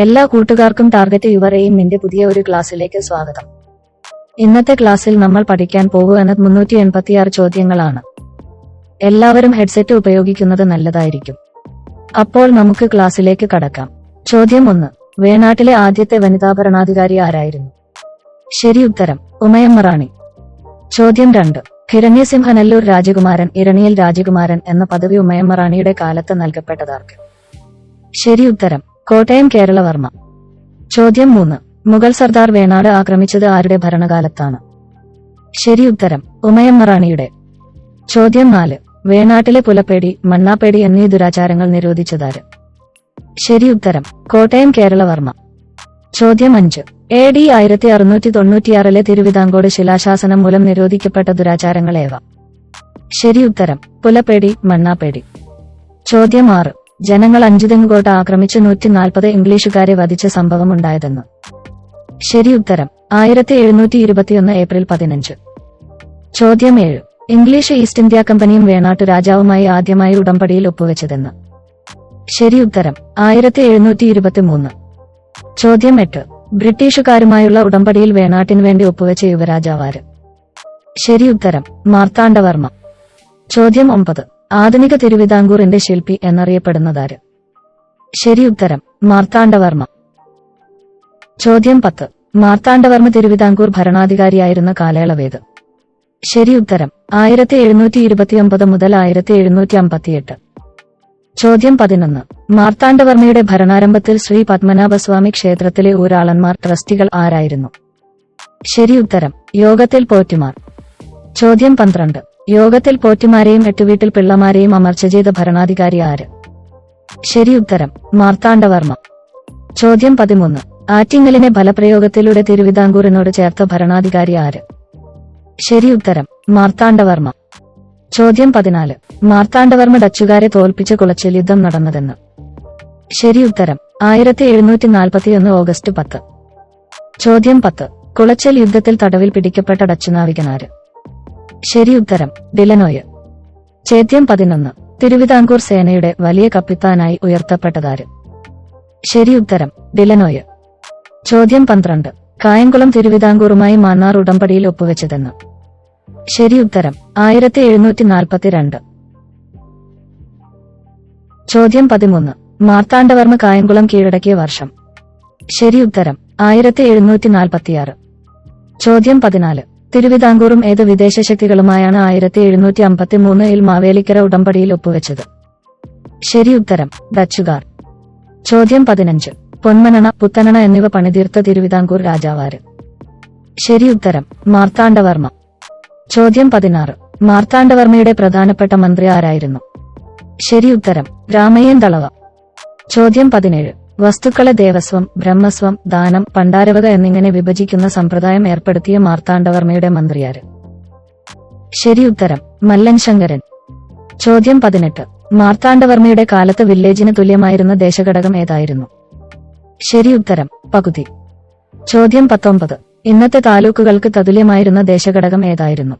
എല്ലാ കൂട്ടുകാർക്കും target your എയിമിന്റെ പുതിയ ഒരു ക്ലാസ്സിലേക്ക് സ്വാഗതം. ഇന്നത്തെ ക്ലാസ്സിൽ നമ്മൾ പഠിക്കാൻ പോകുന്നത് 386 ചോദ്യങ്ങളാണ്. എല്ലാവരും ഹെഡ്സെറ്റ് ഉപയോഗിക്കുന്നത് നല്ലതായിരിക്കും. അപ്പോൾ നമുക്ക് ക്ലാസ്സിലേക്ക് കടക്കാം. ചോദ്യം 1. വേണാട്ടിലെ ആദ്യത്തെ വനിതാ ഭരണാധികാരി ആരായിരുന്നു? ശരി ഉത്തരം ഉമയമ്മ റാണി. ചോദ്യം 2. ഹിരണ്യസിംഹനല്ലൂർ രാജകുമാരൻ ഇരണിയൽ രാജകുമാരൻ എന്ന പദവി ഉമയമ്മ റാണിയുടെ കാലത്ത് നൽകപ്പെട്ടതാർക്ക്? ശരി ഉത്തരം കോട്ടയം കേരളവർമ്മ. ചോദ്യം 3. മുഗൾ സർദാർ വേണാട് ആക്രമിച്ചത് ആരുടെ ഭരണകാലത്താണ്? ശരി ഉത്തരം ഉമയമ്മ റാണിയുടെ. ചോദ്യം 4. വേണാട്ടിലെ പുലപ്പേടി മണ്ണാപ്പേടി എന്നീ ദുരാചാരങ്ങൾ നിരോധിച്ചതാര്? ശരി ഉത്തരം കോട്ടയം കേരളവർമ്മ. ചോദ്യം 5. AD 1696 തിരുവിതാംകോട് ശിലാശാസനം മൂലം നിരോധിക്കപ്പെട്ട ദുരാചാരങ്ങൾ ഏവ? ശരി ഉത്തരം പുലപ്പേടി മണ്ണാപ്പേടി. ചോദ്യം 6. ജനങ്ങൾ അഞ്ചുതെങ്ങുകോട്ട ആക്രമിച്ച് 140 ഇംഗ്ലീഷുകാരെ വധിച്ച സംഭവം ഉണ്ടായതെന്ന്? ശരി ഉത്തരം 1721 ഏപ്രിൽ 15. ചോദ്യം 7. ഇംഗ്ലീഷ് ഈസ്റ്റ് ഇന്ത്യ കമ്പനിയും വേണാട്ടു രാജാവുമായി ആദ്യമായി ഉടമ്പടിയിൽ ഒപ്പുവെച്ചതെന്ന്? ശരി ഉത്തരം 1723. ചോദ്യം 8. ബ്രിട്ടീഷുകാരുമായുള്ള ഉടമ്പടിയിൽ വേണാട്ടിനു വേണ്ടി ഒപ്പുവെച്ച യുവരാജാവാര്? ശരി ഉത്തരം മാർത്താണ്ഡവർമ്മ. ചോദ്യം 9. ആധുനിക തിരുവിതാംകൂറിന്റെ ശില്പി എന്നറിയപ്പെടുന്നതാര്? ശരി ഉത്തരം മാർത്താണ്ഡവർമ്മ. ചോദ്യം 10. മാർത്താണ്ഡവർമ്മ തിരുവിതാംകൂർ ഭരണാധികാരിയായിരുന്ന കാലയളവേത്? ശരി ഉത്തരം 1729 മുതൽ 1758. ചോദ്യം 11. മാർത്താണ്ഡവർമ്മയുടെ ഭരണാരംഭത്തിൽ ശ്രീ പത്മനാഭസ്വാമി ക്ഷേത്രത്തിലെ ഊരാളന്മാർ ട്രസ്റ്റികൾ ആരായിരുന്നു? ശരി ഉത്തരം യോഗത്തിൽ പോറ്റിമാർ. ചോദ്യം 12. യോഗത്തിൽ പോറ്റിമാരെയും എട്ടുവീട്ടിൽ പിള്ളമാരെയും അമർച്ച ചെയ്ത ഭരണാധികാരി ആര്? ശരി ഉത്തരം മാർത്താണ്ഡവർമ്മ. ചോദ്യം 13. ആറ്റിങ്ങലിനെ ഫലപ്രയോഗത്തിലൂടെ തിരുവിതാംകൂറിനോട് ചേർത്ത ഭരണാധികാരി ആര്? ശരി ഉത്തരം മാർത്താണ്ഡവർമ്മ. ചോദ്യം 14. മാർത്താണ്ഡവർമ്മ ഡച്ചുകാരെ തോൽപ്പിച്ച് കുളച്ചിൽ യുദ്ധം നടന്നതെന്ന്? ശരി ഉത്തരം 1741 ഓഗസ്റ്റ് 10. ചോദ്യം 10. കുളച്ചൽ യുദ്ധത്തിൽ തടവിൽ പിടിക്കപ്പെട്ട ഡച്ചു നാവികനാര്? ശരി ഉത്തരം ഡിലനോയ്. ചോദ്യം 11. തിരുവിതാംകൂർ സേനയുടെ വലിയ കപ്പിത്താനായി ഉയർത്തപ്പെട്ടതാര്? ശരി ഉത്തരം ഡിലനോയ്. ചോദ്യം 12. കായംകുളം തിരുവിതാംകൂറുമായി മാന്നാർ ഉടമ്പടിയിൽ ഒപ്പുവെച്ചതെന്ന്? ശരി ഉത്തരം 1742. ചോദ്യം 13. മാർത്താണ്ഡവർമ്മ കായംകുളം കീഴടക്കിയ വർഷം? ശരി ഉത്തരം 1746. ചോദ്യം 14. തിരുവിതാംകൂറും ഏത് വിദേശ ശക്തികളുമായാണ് 1753 മാവേലിക്കര ഉടമ്പടിയിൽ ഒപ്പുവെച്ചത്? ശരി ഉത്തരം ഡച്ചുകാർ. ചോദ്യം 15. പൊന്മനണ പുത്തനണ എന്നിവ പണിതീർത്ത തിരുവിതാംകൂർ രാജാവാര്? ശരി ഉത്തരം മാർത്താണ്ഡവർമ്മ. ചോദ്യം 16. മാർത്താണ്ഡവർമ്മയുടെ പ്രധാനപ്പെട്ട മന്ത്രി ആരായിരുന്നു? ശരി ഉത്തരം രാമയ്യൻ തളവ. ചോദ്യം 17. വസ്തുക്കളെ ദേവസ്വം ബ്രഹ്മസ്വം ദാനം പണ്ടാരവക എന്നിങ്ങനെ വിഭജിക്കുന്ന സമ്പ്രദായം ഏർപ്പെടുത്തിയ മാർത്താണ്ഡവർമ്മയുടെ മന്ത്രിയാര്? ശരി ഉത്തരം മല്ലൻ ശങ്കരൻ. ചോദ്യം 18. മാർത്താണ്ഡവർമ്മയുടെ കാലത്ത് വില്ലേജിന് തുല്യമായിരുന്ന ദേശഘടകം ഏതായിരുന്നു? ശരി ഉത്തരം പകുതി. ചോദ്യം 19. ഇന്നത്തെ താലൂക്കുകൾക്ക് തതുല്യമായിരുന്ന ദേശഘടകം ഏതായിരുന്നു?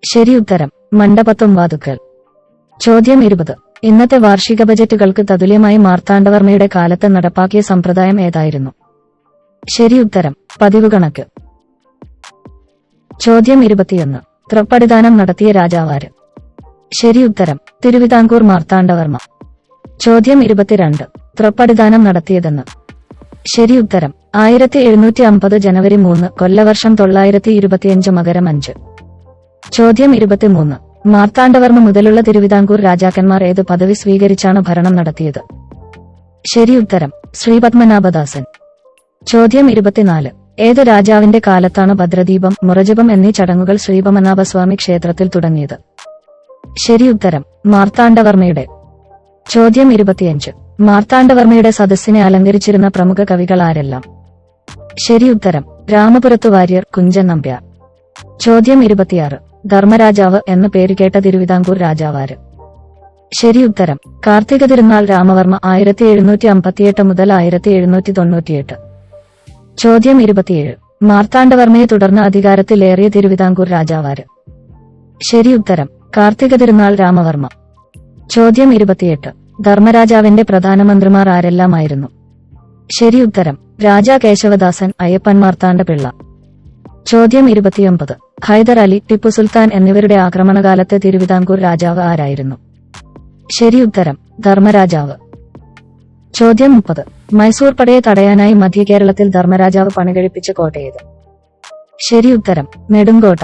ശരി ഉത്തരം മണ്ഡപത്വം വാതുക്കൽ. ചോദ്യം 20. ഇന്നത്തെ വാർഷിക ബജറ്റുകൾക്ക് തതുല്യമായി മാർത്താണ്ഡവർമ്മയുടെ കാലത്ത് നടപ്പാക്കിയ സമ്പ്രദായം ഏതായിരുന്നു? ശരി ഉത്തരം പതിവ് കണക്ക്. ചോദ്യം 21. തൃപ്പടിദാനം നടത്തിയ രാജാവാര്? ശരി ഉത്തരം തിരുവിതാംകൂർ മാർത്താണ്ഡവർമ്മ. ചോദ്യം 22. തൃപ്പടിദാനം നടത്തിയതെന്ന്? ശരി ഉത്തരം 1750 ജനുവരി 3 കൊല്ലവർഷം 925 മകരം 5. ചോദ്യം 23. മാർത്താണ്ഡവർമ്മ മുതലുള്ള തിരുവിതാംകൂർ രാജാക്കന്മാർ ഏത് പദവി സ്വീകരിച്ചാണ് ഭരണം നടത്തിയത്? ശരി ഉത്തരം ശ്രീപത്മനാഭദാസൻ. ചോദ്യം 24. ഏത് രാജാവിന്റെ കാലത്താണ് ഭദ്രദീപം മുറജപം എന്നീ ചടങ്ങുകൾ ശ്രീപത്മനാഭസ്വാമി ക്ഷേത്രത്തിൽ തുടങ്ങിയത്? ശരി ഉത്തരം മാർത്താണ്ഡവർമ്മയുടെ. ചോദ്യം 25. മാർത്താണ്ഡവർമ്മയുടെ സദസ്സിനെ അലങ്കരിച്ചിരുന്ന പ്രമുഖ കവികൾ ആരെല്ലാം? ശരി ഉത്തരം രാമപുരത്തു വാര്യർ കുഞ്ചൻ നമ്പ്യാർ. ചോദ്യം 26. ധർമ്മരാജാവ് എന്ന് പേരുകേട്ട തിരുവിതാംകൂർ രാജാവാര്? ശരി ഉത്തരം കാർത്തിക തിരുനാൾ രാമവർമ്മ 1758 മുതൽ 1798. ചോദ്യം 27. മാർത്താണ്ഡവർമ്മയെ തുടർന്ന് അധികാരത്തിലേറിയ തിരുവിതാംകൂർ രാജാവാര്? ശരി ഉത്തരം കാർത്തിക തിരുനാൾ രാമവർമ്മ. ചോദ്യം 28. ധർമ്മരാജാവിന്റെ പ്രധാനമന്ത്രിമാർ ആരെല്ലാമായിരുന്നു? ശരി ഉത്തരം രാജാ കേശവദാസൻ അയ്യപ്പൻ മാർത്താണ്ഡപിള്ള. ചോദ്യം 29. ഹൈദർ അലി, ടിപ്പു സുൽത്താൻ എന്നിവരുടെ ആക്രമണകാലത്ത് തിരുവിതാംകൂർ രാജാവ് ആരായിരുന്നു? ശരി ഉത്തരം ധർമ്മരാജാവ്. ചോദ്യം 30. മൈസൂർ പടയെ തടയാനായി മധ്യകേരളത്തിൽ ധർമ്മരാജാവ് പണികഴിപ്പിച്ച കോട്ടയേത്? ശരി ഉത്തരം നെടുങ്കോട്ട.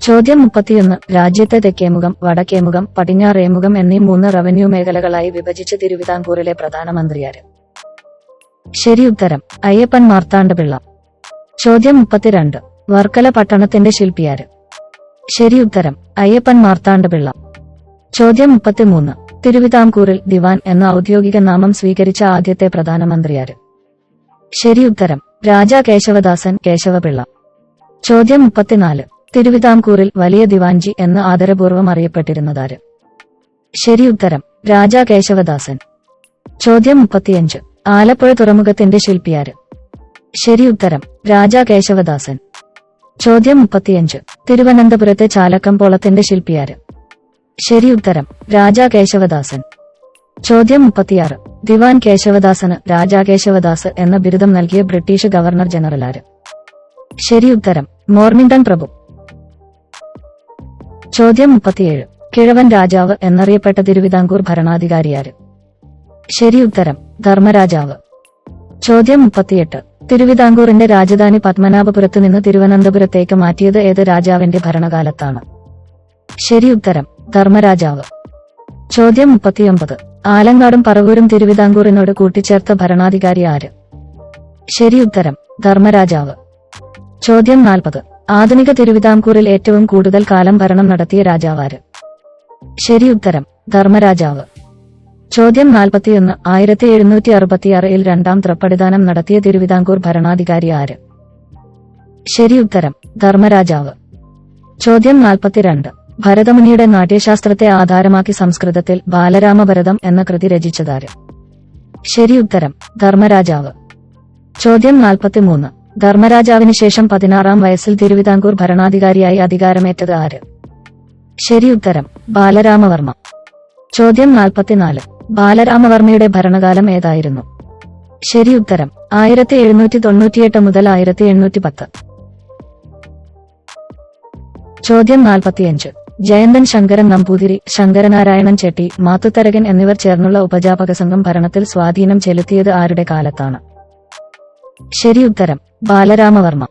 ചോദ്യം 31. രാജ്യത്തെ തെക്കേമുഖം, വടക്കേമുഖം, പടിഞ്ഞാറേമുഖം എന്നീ 3 റവന്യൂ മേഖലകളായി വിഭജിച്ച തിരുവിതാംകൂറിലെ പ്രധാനമന്ത്രിയാര്? ശരി ഉത്തരം അയ്യപ്പൻ മാർത്താണ്ഡപിള്ള. ചോദ്യം 32. വർക്കല പട്ടണത്തിന്റെ ശില്പിയാര്? ശരി ഉത്തരം അയ്യപ്പൻ മാർത്താണ്ഡപിള്ള. ചോദ്യം 33. തിരുവിതാംകൂറിൽ ദിവാൻ എന്ന ഔദ്യോഗിക നാമം സ്വീകരിച്ച ആദ്യത്തെ പ്രധാനമന്ത്രിയാര്? ശരി ഉത്തരം രാജാ കേശവദാസൻ കേശവപിള്ള. ചോദ്യം 34. തിരുവിതാംകൂറിൽ വലിയ ദിവാൻജി എന്ന് ആദരപൂർവ്വം അറിയപ്പെട്ടിരുന്നതാര്? ശരി ഉത്തരം രാജാ കേശവദാസൻ. ചോദ്യം 35. ആലപ്പുഴ തുറമുഖത്തിന്റെ ശില്പിയാര്? ശരി ഉത്തരം രാജാ കേശവദാസൻ. ചോദ്യം 35. തിരുവനന്തപുരത്തെ ചാലക്കംപോളത്തിന്റെ ശില്പിയാര്? ശരി ഉത്തരം രാജാ കേശവദാസൻ. ചോദ്യം 36. ദിവാൻ കേശവദാസന് രാജാ കേശവദാസ് എന്ന ബിരുദം നൽകിയ ബ്രിട്ടീഷ് ഗവർണർ ജനറൽ ആര്? ശരി ഉത്തരം മോർണിംഗ്ടൺ പ്രഭു. ചോദ്യം 37. കിഴവൻ രാജാവ് എന്നറിയപ്പെട്ട തിരുവിതാംകൂർ ഭരണാധികാരിയാര്? ശരി ഉത്തരം ധർമ്മരാജാവ്. ചോദ്യം 38. തിരുവിതാംകൂറിന്റെ രാജധാനി പത്മനാഭപുരത്ത് നിന്ന് തിരുവനന്തപുരത്തേക്ക് മാറ്റിയത് ഏത് രാജാവിന്റെ ഭരണകാലത്താണ്? ശരി ഉത്തരം ധർമ്മരാജാവ്. ചോദ്യം 39. ആലങ്ങാടും പറവൂരും തിരുവിതാംകൂറിനോട് കൂട്ടിച്ചേർത്ത ഭരണാധികാരി ആര്? ശരി ഉത്തരം ധർമ്മരാജാവ്. ചോദ്യം 40. ആധുനിക തിരുവിതാംകൂറിൽ ഏറ്റവും കൂടുതൽ കാലം ഭരണം നടത്തിയ രാജാവാര്? ശരി ഉത്തരം ധർമ്മരാജാവ്. ചോദ്യം 41. 1766-ൽ രണ്ടാം ത്രപ്പടിദാനം നടത്തിയ തിരുവിതാംകൂർ ഭരണാധികാരി ആര്? ശരി ഉത്തരം ധർമ്മരാജാവ്. ചോദ്യം 42. ഭരതമുനിയുടെ നാട്യശാസ്ത്രത്തെ ആധാരമാക്കി സംസ്കൃതത്തിൽ ബാലരാമഭരതം എന്ന കൃതി രചിച്ചതാര്? ശരി ഉത്തരം ധർമ്മരാജാവ്. ചോദ്യം 43. ധർമ്മരാജാവിന് ശേഷം 16-ാം വയസ്സിൽ തിരുവിതാംകൂർ ഭരണാധികാരിയായി അധികാരമേറ്റത് ആര്? ശരി ഉത്തരം ബാലരാമവർമ്മ. ചോദ്യം 44. ബാലരാമവർമ്മയുടെ ഭരണകാലം ഏതായിരുന്നു? ശരി ഉത്തരം 1798 മുതൽ 1810. ചോദ്യം 45. ജയന്തൻ ശങ്കരൻ നമ്പൂതിരി, ശങ്കരനാരായണൻ ചെട്ടി, മാത്തുത്തരകൻ എന്നിവർ ചേർന്നുള്ള ഉപജാപക സംഘം ഭരണത്തിൽ സ്വാധീനം ചെലുത്തിയത് ആരുടെ കാലത്താണ്? ശരി ഉത്തരം ബാലരാമവർമ്മ.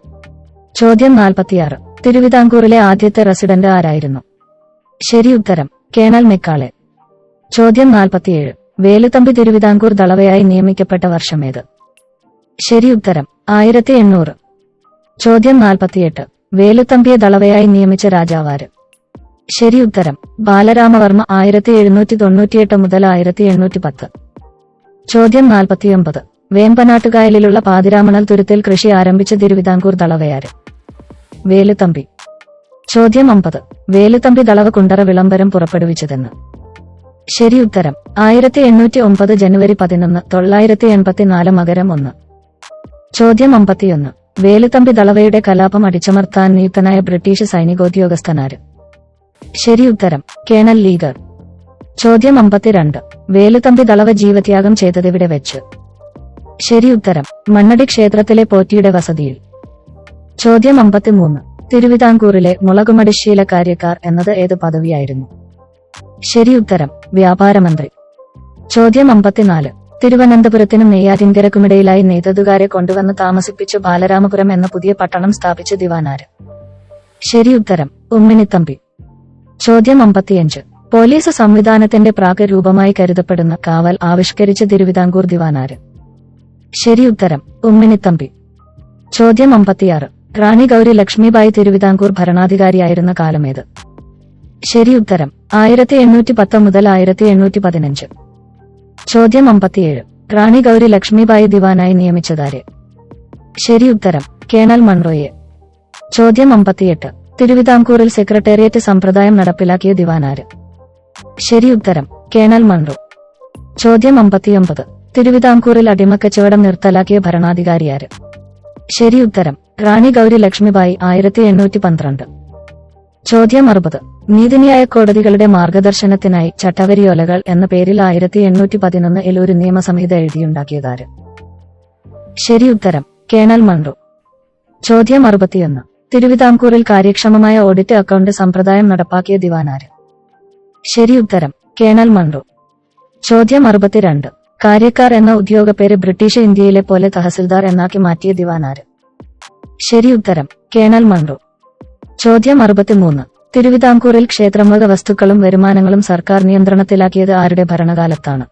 ചോദ്യം 46. തിരുവിതാംകൂറിലെ ആദ്യത്തെ റെസിഡന്റ് ആരായിരുന്നു? ശരി ഉത്തരം കേണൽ മെക്കാളെ. ചോദ്യം 47. വേലുത്തമ്പി തിരുവിതാംകൂർ ദളവയായി നിയമിക്കപ്പെട്ട വർഷമേത്? ശരി ഉത്തരം 1800. ചോദ്യം 48. വേലുത്തമ്പിയെ ദളവയായി നിയമിച്ച രാജാവാര്? ശരി ഉത്തരം ബാലരാമവർമ്മ 1798 മുതൽ 1810. ചോദ്യം 49. വേമ്പനാട്ടുകായലിലുള്ള പാതിരാമണൽ തുരുത്തിൽ കൃഷി ആരംഭിച്ച തിരുവിതാംകൂർ ദളവയാര്? വേലുത്തമ്പി. ചോദ്യം 50. വേലുത്തമ്പി ദളവ കുണ്ടറ വിളംബരം പുറപ്പെടുവിച്ചതെന്ന്? ശരി ഉത്തരം 1809 ജനുവരി 11, 984 മകരം 1. ചോദ്യം 51. വേലുത്തമ്പി ദളവയുടെ കലാപം അടിച്ചമർത്താൻ നിയുക്തനായ ബ്രിട്ടീഷ് സൈനികോദ്യോഗസ്ഥനാര്? ശരി ഉത്തരം കേണൽ ലീഗർ. ചോദ്യം 52. വേലുത്തമ്പി ദളവ ജീവത്യാഗം ചെയ്തതെവിടെ വെച്ച്? ശരി ഉത്തരം മണ്ണടി ക്ഷേത്രത്തിലെ പോറ്റിയുടെ വസതിയിൽ. ചോദ്യം 53. തിരുവിതാംകൂറിലെ മുളകുമടിശീലക്കാര്യക്കാർ എന്നത് ഏത് പദവിയായിരുന്നു? ശരി ഉത്തരം വ്യാപാരമന്ത്രി. ചോദ്യം 54. തിരുവനന്തപുരത്തിനും നെയ്യാറ്റിൻകരക്കുമിടയിലായി നെയ്തതുകാരെ കൊണ്ടുവന്ന് താമസിപ്പിച്ച് ബാലരാമപുരം എന്ന പുതിയ പട്ടണം സ്ഥാപിച്ച ദിവാനാര്? ശരി ഉത്തരം ഉമ്മിണിത്തമ്പി. ചോദ്യം 55. പോലീസ് സംവിധാനത്തിന്റെ പ്രാകരൂപമായി കരുതപ്പെടുന്ന കാവൽ ആവിഷ്കരിച്ച തിരുവിതാംകൂർ ദിവാനാര്? ശരി ഉത്തരം ഉമ്മിണിത്തമ്പി. ചോദ്യം 56. റാണി ഗൗരി ലക്ഷ്മിബായി തിരുവിതാംകൂർ ഭരണാധികാരിയായിരുന്ന കാലമേത്? ശരി ഉത്തരം 1810 മുതൽ 1815. ചോദ്യം 57. റാണി ഗൗരി ലക്ഷ്മിബായി ദിവാനായി നിയമിച്ചതാരെ? ശരി ഉത്തരം കേണൽ മൺറോയെ. ചോദ്യം 58. തിരുവിതാംകൂറിൽ സെക്രട്ടേറിയറ്റ് സമ്പ്രദായം നടപ്പിലാക്കിയ ദിവാനാര്? ശരി ഉത്തരം കേണൽ മൺറോ. ചോദ്യം 59. തിരുവിതാംകൂറിൽ അടിമക്കച്ചവടം നിർത്തലാക്കിയ ഭരണാധികാരിയാര്? ശരി ഉത്തരം റാണി ഗൗരി ലക്ഷ്മിബായി 1812. ചോദ്യം 60. നീതിന്യായ കോടതികളുടെ മാർഗദർശനത്തിനായി ചട്ടവരിയോലകൾ എന്ന പേരിൽ 1811 ഒരു നിയമസംഹിത എഴുതിയുണ്ടാക്കിയതാര്? ശരി ഉത്തരം കേണൽ മൺറോ. ചോദ്യം 61. തിരുവിതാംകൂറിൽ കാര്യക്ഷമമായ ഓഡിറ്റ് അക്കൗണ്ട് സമ്പ്രദായം നടപ്പാക്കിയ ദിവാനാര്? ശരി ഉത്തരം കേണൽ മൺറോ. ചോദ്യം 62. കാര്യക്കാർ എന്ന ഉദ്യോഗപ്പേര് ബ്രിട്ടീഷ് ഇന്ത്യയിലെ പോലെ തഹസിൽദാർ എന്നാക്കി മാറ്റിയ ദിവാനാര്? ശരി ഉത്തരം കേണൽ മൺറോ. ചോദ്യം 63. തിരുവിതാംകൂറിൽ ക്ഷേത്രംവക വസ്തുക്കളും വരുമാനങ്ങളും സർക്കാർ നിയന്ത്രണത്തിലാക്കിയത് ആരുടെ ഭരണകാലത്താണ്?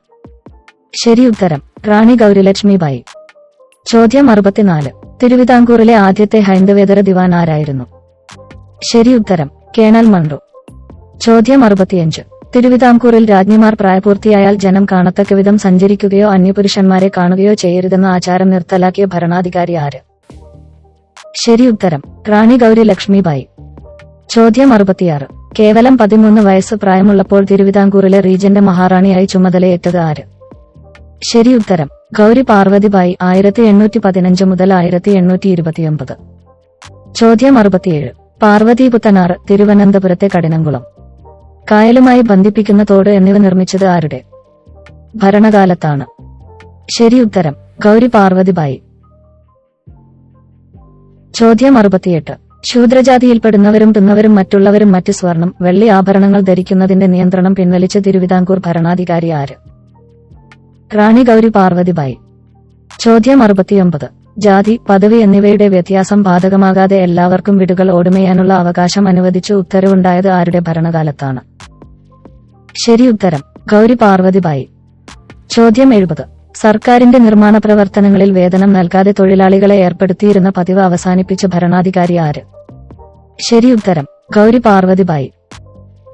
ശരി ഉത്തരം റാണി ഗൗരിലക്ഷ്മിബായി. ചോദ്യം 64. തിരുവിതാംകൂറിലെ ആദ്യത്തെ ഹൈന്ദവേതര ദിവാൻ ആരായിരുന്നു? ശരി ഉത്തരം കേണൽ മൺറോ. ചോദ്യം 65. തിരുവിതാംകൂറിൽ രാജ്ഞിമാർ പ്രായപൂർത്തിയായാൽ ജനം കാണത്തക്കവിധം സഞ്ചരിക്കുകയോ അന്യപുരുഷന്മാരെ കാണുകയോ ചെയ്യരുതെന്ന ആചാരം നിർത്തലാക്കിയ ഭരണാധികാരി ആര്? ശരി ഉത്തരം റാണി ഗൗരി ലക്ഷ്മിബായി. ചോദ്യം 66. കേവലം 13 വയസ്സ് പ്രായമുള്ളപ്പോൾ തിരുവിതാംകൂറിലെ റീജന്റ് മഹാറാണിയായി ചുമതലയേറ്റത് ആര്? ശരി ഉത്തരം ഗൗരി പാർവതിബായി 1815 മുതൽ 1829. ചോദ്യം 67. പാർവതീപുത്തനാറ് തിരുവനന്തപുരത്തെ കഠിനംകുളം കായലുമായി ബന്ധിപ്പിക്കുന്ന തോട് എന്നിവ നിർമ്മിച്ചത് ആരുടെ ഭരണകാലത്താണ്? ശരി ഉത്തരം ഗൗരി പാർവതിബായി. ചോദ്യം 68. ശൂദ്രജാതിയിൽപ്പെടുന്നവരും തിന്നവരും മറ്റുള്ളവരും മറ്റ് സ്വർണം വെള്ളി ആഭരണങ്ങൾ ധരിക്കുന്നതിന്റെ നിയന്ത്രണം പിൻവലിച്ച തിരുവിതാംകൂർ ഭരണാധികാരി ആര്? റാണി ഗൗരി പാർവതിബായി. ചോദ്യം 69. ജാതി പദവി എന്നിവയുടെ വ്യത്യാസം ബാധകമാകാതെ എല്ലാവർക്കും വീടുകൾ ഓടുമേയാനുള്ള അവകാശം അനുവദിച്ച് ഉത്തരവുണ്ടായത് ആരുടെ ഭരണകാലത്താണ്? ശരി ഉത്തരം ഗൗരി പാർവതിബായി. ചോദ്യം 70. സർക്കാരിന്റെ നിർമ്മാണ പ്രവർത്തനങ്ങളിൽ വേതനം നൽകാതെ തൊഴിലാളികളെ ഏർപ്പെടുത്തിയിരുന്ന പതിവ് അവസാനിപ്പിച്ച ഭരണാധികാരി ആര്? ശരി ഉത്തരം ഗൗരി പാർവതിബായി.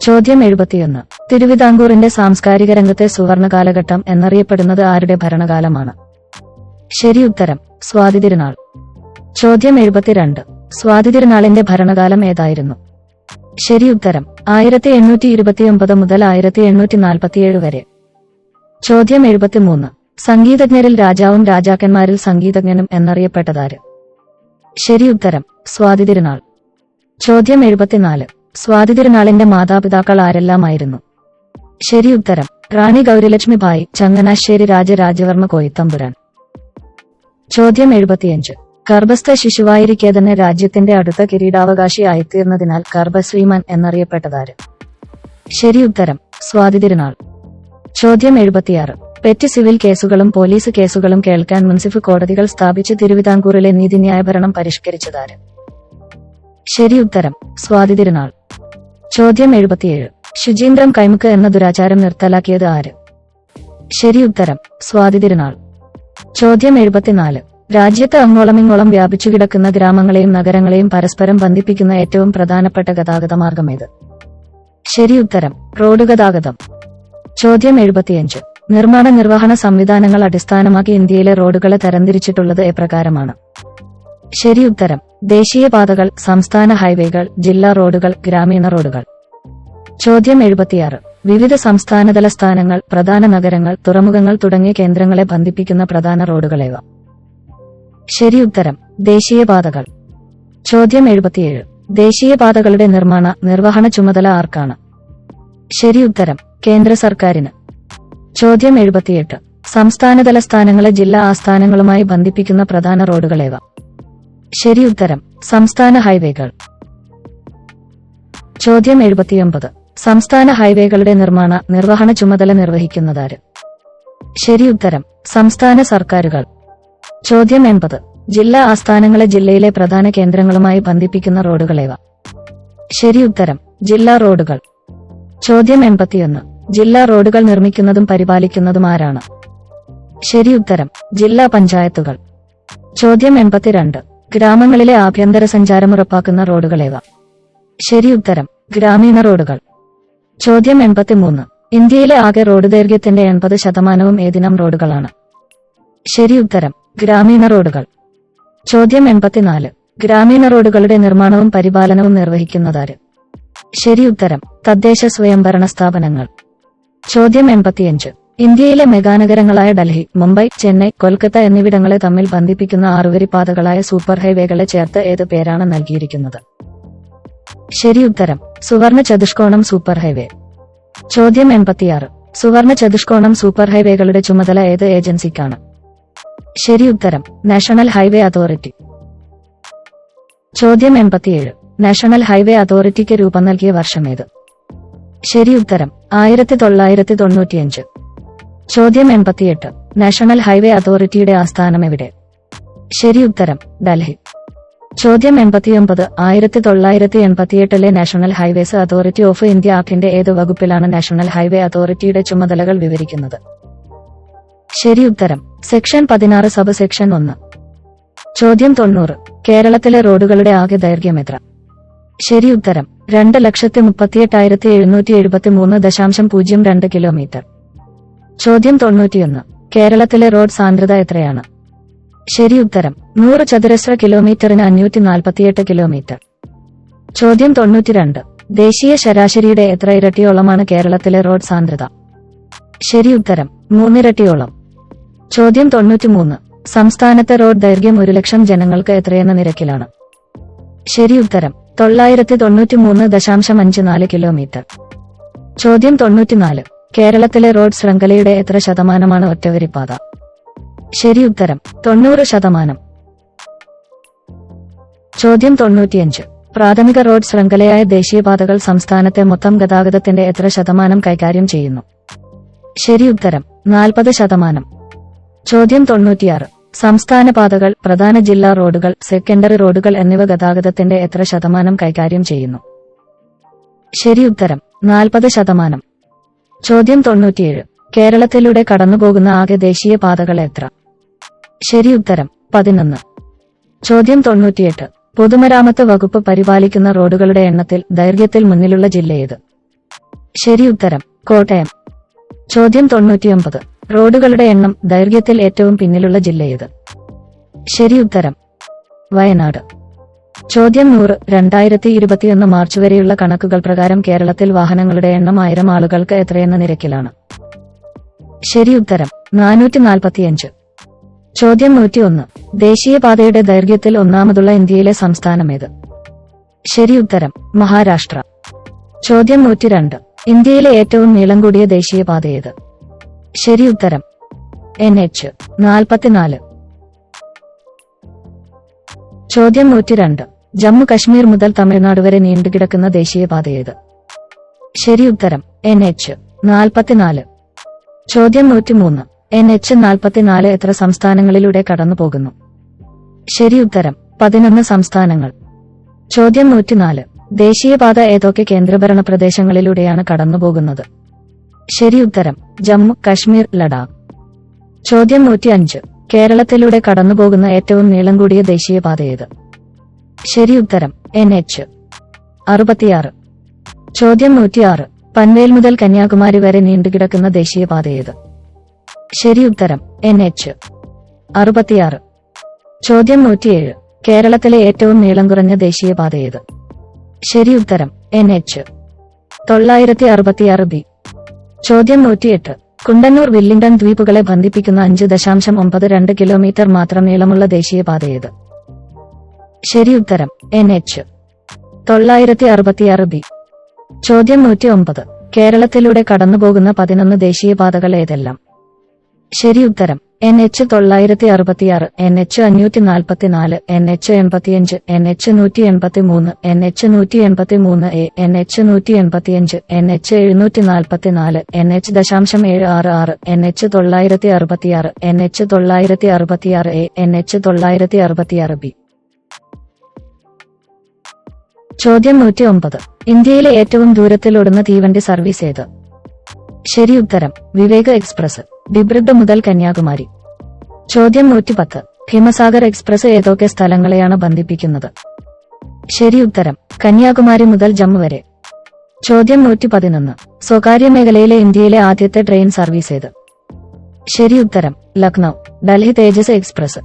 ചോദ്യം 71. തിരുവിതാംകൂറിന്റെ സാംസ്കാരിക രംഗത്തെ സുവർണ കാലഘട്ടം എന്നറിയപ്പെടുന്നത് ആരുടെ ഭരണകാലമാണ്? ശരി ഉത്തരം സ്വാതിതിരുനാൾ. ചോദ്യം 72. സ്വാതിതിരുനാളിന്റെ ഭരണകാലം ഏതായിരുന്നു? ശരി ഉത്തരം 1829 മുതൽ 1847 വരെ. ചോദ്യം 73. സംഗീതജ്ഞരിൽ രാജാവും രാജാക്കന്മാരിൽ സംഗീതജ്ഞനും എന്നറിയപ്പെട്ടതാര്? ശരി ഉത്തരം സ്വാതിതിരുനാൾ. ചോദ്യം 74. സ്വാതിതിരുനാളിന്റെ മാതാപിതാക്കൾ ആരെല്ലാമായിരുന്നു? ശരി ഉത്തരം റാണി ഗൗരിലക്ഷ്മിബായി ചങ്ങനാശ്ശേരി രാജരാജവർമ്മ കോയിത്തമ്പുരാൻ. ചോദ്യം 75. ഗർഭസ്ഥ ശിശുവായിരിക്കെ തന്നെ രാജ്യത്തിന്റെ അടുത്ത കിരീടാവകാശി ആയിത്തീർന്നതിനാൽ ഗർഭശ്രീമാൻ എന്നറിയപ്പെട്ടതാര്? ശരി ഉത്തരം സ്വാതിതിരുനാൾ. ചോദ്യം 76. പെറ്റ് സിവിൽ കേസുകളും പോലീസ് കേസുകളും കേൾക്കാൻ മുൻസിഫ് കോടതികൾ സ്ഥാപിച്ച് തിരുവിതാംകൂറിലെ നീതിന്യായ ഭരണം പരിഷ്കരിച്ചതാര്? ശരി ഉത്തരം സ്വാതിതിരുനാൾ. ചോദ്യം 77. ശുചീന്ദ്രം കൈമുക്ക് എന്ന ദുരാചാരം നിർത്തലാക്കിയത് ആര്? ശരി ഉത്തരം സ്വാതിതിരുനാൾ. ചോദ്യം 74. രാജ്യത്ത് അങ്ങോളമിങ്ങോളം വ്യാപിച്ചുകിടക്കുന്ന ഗ്രാമങ്ങളെയും നഗരങ്ങളെയും പരസ്പരം ബന്ധിപ്പിക്കുന്ന ഏറ്റവും പ്രധാനപ്പെട്ട ഗതാഗത മാർഗമേത്? ശരി ഉത്തരം റോഡ് ഗതാഗതം. ചോദ്യം 75. നിർമ്മാണ നിർവഹണ സംവിധാനങ്ങൾ അടിസ്ഥാനമാക്കി ഇന്ത്യയിലെ റോഡുകളെ തരംതിരിച്ചിട്ടുള്ളത് എപ്രകാരമാണ്? ശരി ഉത്തരം ദേശീയപാതകൾ, സംസ്ഥാന ഹൈവേകൾ, ജില്ലാ റോഡുകൾ, ഗ്രാമീണ റോഡുകൾ. ചോദ്യം 76. വിവിധ സംസ്ഥാനതല സ്ഥാനങ്ങൾ, പ്രധാന നഗരങ്ങൾ, തുറമുഖങ്ങൾ തുടങ്ങിയ കേന്ദ്രങ്ങളെ ബന്ധിപ്പിക്കുന്ന പ്രധാന റോഡുകളേവ? ശരി ഉത്തരം ദേശീയപാതകൾ. ചോദ്യം 77. ദേശീയപാതകളുടെ നിർവഹണ ചുമതല ആർക്കാണ്? ശരി ഉത്തരം കേന്ദ്ര സർക്കാരിന്. ചോദ്യം 78. സംസ്ഥാനതല സ്ഥാനങ്ങളെ ജില്ലാ ആസ്ഥാനങ്ങളുമായി ബന്ധിപ്പിക്കുന്ന പ്രധാന റോഡുകളേവ? ശരി ഉത്തരം സംസ്ഥാന ഹൈവേകൾ. ചോദ്യം 79. സംസ്ഥാന ഹൈവേകളുടെ നിർവഹണ ചുമതല നിർവഹിക്കുന്നതാര്? ശരി ഉത്തരം സംസ്ഥാന സർക്കാരുകൾ. ചോദ്യം 80. ജില്ലാ ആസ്ഥാനങ്ങളെ ജില്ലയിലെ പ്രധാന കേന്ദ്രങ്ങളുമായി ബന്ധിപ്പിക്കുന്ന റോഡുകളേവ? ശരി ഉത്തരം ജില്ലാ റോഡുകൾ. ചോദ്യം 81. ജില്ലാ റോഡുകൾ നിർമ്മിക്കുന്നതും പരിപാലിക്കുന്നതും ആരാണ്? ശരി ഉത്തരം ജില്ലാ പഞ്ചായത്തുകൾ. ചോദ്യം 82. ഗ്രാമങ്ങളിലെ ആഭ്യന്തര സഞ്ചാരം ഉറപ്പാക്കുന്ന റോഡുകളേവ? ശരി ഉത്തരം ഗ്രാമീണ റോഡുകൾ. ചോദ്യം 83. ഇന്ത്യയിലെ ആകെ റോഡ് ദൈർഘ്യത്തിന്റെ 80% ഏതിനം റോഡുകളാണ്? ശരി ഉത്തരം ഗ്രാമീണ റോഡുകൾ. ചോദ്യം 84. ഗ്രാമീണ റോഡുകളുടെ നിർമ്മാണവും പരിപാലനവും നിർവഹിക്കുന്നതാര്? ശരി ഉത്തരം തദ്ദേശ സ്വയംഭരണ സ്ഥാപനങ്ങൾ. ചോദ്യം 85. ഇന്ത്യയിലെ മെഗാനഗരങ്ങളായ ഡൽഹി, മുംബൈ, ചെന്നൈ, കൊൽക്കത്ത എന്നിവിടങ്ങളെ തമ്മിൽ ബന്ധിപ്പിക്കുന്ന ആറുവരിപ്പാതകളായ സൂപ്പർ ഹൈവേകളെ ചേർത്ത് ഏത് പേരാണ് നൽകിയിരിക്കുന്നത്? ശരി ഉത്തരം സുവർണ ചതുഷ്കോണം സൂപ്പർ ഹൈവേ. ചോദ്യം 86. സുവർണ ചതുഷ്കോണം സൂപ്പർ ഹൈവേകളുടെ ചുമതല ഏത് ഏജൻസിക്കാണ്? ശരി ഉത്തരം നാഷണൽ ഹൈവേ അതോറിറ്റി. ചോദ്യം 87. നാഷണൽ ഹൈവേ അതോറിറ്റിക്ക് രൂപം നൽകിയ വർഷമേത്? ശരി ഉത്തരം 1995. ചോദ്യം 88. നാഷണൽ ഹൈവേ അതോറിറ്റിയുടെ ആസ്ഥാനം എവിടെ? ശരി ഉത്തരം ഡൽഹി. ചോദ്യം 89. 1988 national highways authority of India ആക്ടിന്റെ ഏത് വകുപ്പിലാണ് നാഷണൽ ഹൈവേ അതോറിറ്റിയുടെ ചുമതലകൾ വിവരിക്കുന്നത്? ശരി ഉത്തരം സെക്ഷൻ 16 സബ് സെക്ഷൻ 1. ചോദ്യം 90. കേരളത്തിലെ റോഡുകളുടെ ആകെ ദൈർഘ്യം എത്ര? ശരി ഉത്തരം 2,38,773.02 കിലോമീറ്റർ. ചോദ്യം 91. കേരളത്തിലെ റോഡ് സാന്ദ്രത എത്രയാണ്? ശരി ഉത്തരം 100 ചതുരശ്ര കിലോമീറ്ററിന് 548 കിലോമീറ്റർ. ചോദ്യം 92. ദേശീയ ശരാശരിയുടെ എത്ര ഇരട്ടിയോളമാണ് കേരളത്തിലെ റോഡ് സാന്ദ്രത? ശരി ഉത്തരം 3 ഇരട്ടിയോളം. ചോദ്യം 93. സംസ്ഥാനത്തെ റോഡ് ദൈർഘ്യം 1,00,000 ജനങ്ങൾക്ക് എത്രയെന്ന നിരക്കിലാണ്? ശരി ഉത്തരം 993.54 കിലോമീറ്റർ. ചോദ്യം 94. കേരളത്തിലെ റോഡ് ശൃംഖലയുടെ എത്ര ശതമാനമാണ് ഒറ്റവരിപ്പാത? ശരി ഉത്തരം 90%. ചോദ്യം 95. പ്രാഥമിക റോഡ് ശൃംഖലയായ ദേശീയപാതകൾ സംസ്ഥാനത്തെ മൊത്തം ഗതാഗതത്തിന്റെ എത്ര ശതമാനം കൈകാര്യം ചെയ്യുന്നു? ശരി ഉത്തരം 40%. ചോദ്യം 96. സംസ്ഥാന പാതകൾ, പ്രധാന ജില്ലാ റോഡുകൾ, സെക്കൻഡറി റോഡുകൾ എന്നിവ ഗതാഗതത്തിന്റെ എത്ര ശതമാനം കൈകാര്യം ചെയ്യുന്നു? ശരി ഉത്തരം 40%. ചോദ്യം 97. കേരളത്തിലൂടെ കടന്നുപോകുന്ന ആകെ ദേശീയ പാതകൾ എത്ര? ശരി ഉത്തരം 11. ചോദ്യം 98. പൊതുമരാമത്ത് വകുപ്പ് പരിപാലിക്കുന്ന റോഡുകളുടെ എണ്ണത്തിൽ ദൈർഘ്യത്തിൽ മുന്നിലുള്ള ജില്ലയേത്? ശരി ഉത്തരം കോട്ടയം. ചോദ്യം 99. റോഡുകളുടെ എണ്ണം ദൈർഘ്യത്തിൽ ഏറ്റവും പിന്നിലുള്ള ജില്ലയേത്? ശരി ഉത്തരം വയനാട്. ചോദ്യം 100. 2021 മാർച്ച് വരെയുള്ള കണക്കുകൾ പ്രകാരം കേരളത്തിൽ വാഹനങ്ങളുടെ എണ്ണം 1000 ആളുകൾക്ക് എത്രയെന്ന നിരക്കിലാണ്? ശരി ഉത്തരം 445. ചോദ്യം 101. ദേശീയപാതയുടെ ദൈർഘ്യത്തിൽ ഒന്നാമതുള്ള ഇന്ത്യയിലെ സംസ്ഥാനമേത്? ശരി ഉത്തരം മഹാരാഷ്ട്ര. ചോദ്യം 102. ഇന്ത്യയിലെ ഏറ്റവും നീളം കൂടിയ ദേശീയപാതയേത്? ശരി ഉത്തരം NH 44. ചോദ്യം 102. ജമ്മു കശ്മീർ മുതൽ തമിഴ്നാട് വരെ നീണ്ടുകിടക്കുന്ന ദേശീയപാതയേത്? ശരി ഉത്തരം NH 44. ചോദ്യം 103. NH 44 എത്ര സംസ്ഥാനങ്ങളിലൂടെ കടന്നുപോകുന്നു? ശരി ഉത്തരം 11 സംസ്ഥാനങ്ങൾ. ചോദ്യം 104. ദേശീയപാത ഏതൊക്കെ കേന്ദ്രഭരണ പ്രദേശങ്ങളിലൂടെയാണ് കടന്നുപോകുന്നത്? ശരി ഉത്തരം ജമ്മു കശ്മീർ, ലഡാക്ക്. ചോദ്യം 105. കേരളത്തിലൂടെ കടന്നുപോകുന്ന ഏറ്റവും നീളം കൂടിയ ദേശീയപാതയേത്? ശരി ഉത്തരം NH 66. ചോദ്യം 106. പൻവേൽ മുതൽ കന്യാകുമാരി വരെ നീണ്ടുകിടക്കുന്ന ദേശീയപാതയേത്? ശരി ഉത്തരം NH 66. ചോദ്യം 107. കേരളത്തിലെ ഏറ്റവും നീളം കുറഞ്ഞ ദേശീയപാതയേത്? ശരി ഉത്തരം NH 966B. ചോദ്യം 108. കുണ്ടന്നൂർ വില്ലിംഗ്ടൺ ദ്വീപുകളെ ബന്ധിപ്പിക്കുന്ന 5.92 കിലോമീറ്റർ മാത്രം നീളമുള്ള ദേശീയപാതയേത്? ശരി ഉത്തരം NH 966B. ചോദ്യം 109. കേരളത്തിലൂടെ കടന്നുപോകുന്ന 11 ദേശീയപാതകൾ ഏതെല്ലാം? ശരി ഉത്തരം NH 966, NH 544, NH 85, NH 183, NH 183A, NH 185, NH 744, NH 766, NH 966, NH 966A, NH 966B. ചോദ്യം 109. ഇന്ത്യയിലെ ഏറ്റവും ദൂരത്തിലോടുന്ന തീവണ്ടി സർവീസ് ഏത്? ശരി ഉത്തരം വിവേക് എക്സ്പ്രസ്, ഡിബ്രുഗഡ് മുതൽ കന്യാകുമാരി. ചോദ്യം 110. ഹിമസാഗർ എക്സ്പ്രസ് ഏതൊക്കെ സ്ഥലങ്ങളെയാണ് ബന്ധിപ്പിക്കുന്നത്? ശരി ഉത്തരം കന്യാകുമാരി മുതൽ ജമ്മു വരെ. ചോദ്യം 111. സ്വകാര്യ മേഖലയിലെ ഇന്ത്യയിലെ ആദ്യത്തെ ട്രെയിൻ സർവീസ് ഏത്? ശരി ഉത്തരം ലക്നൗ, ഡൽഹി തേജസ് എക്സ്പ്രസ്.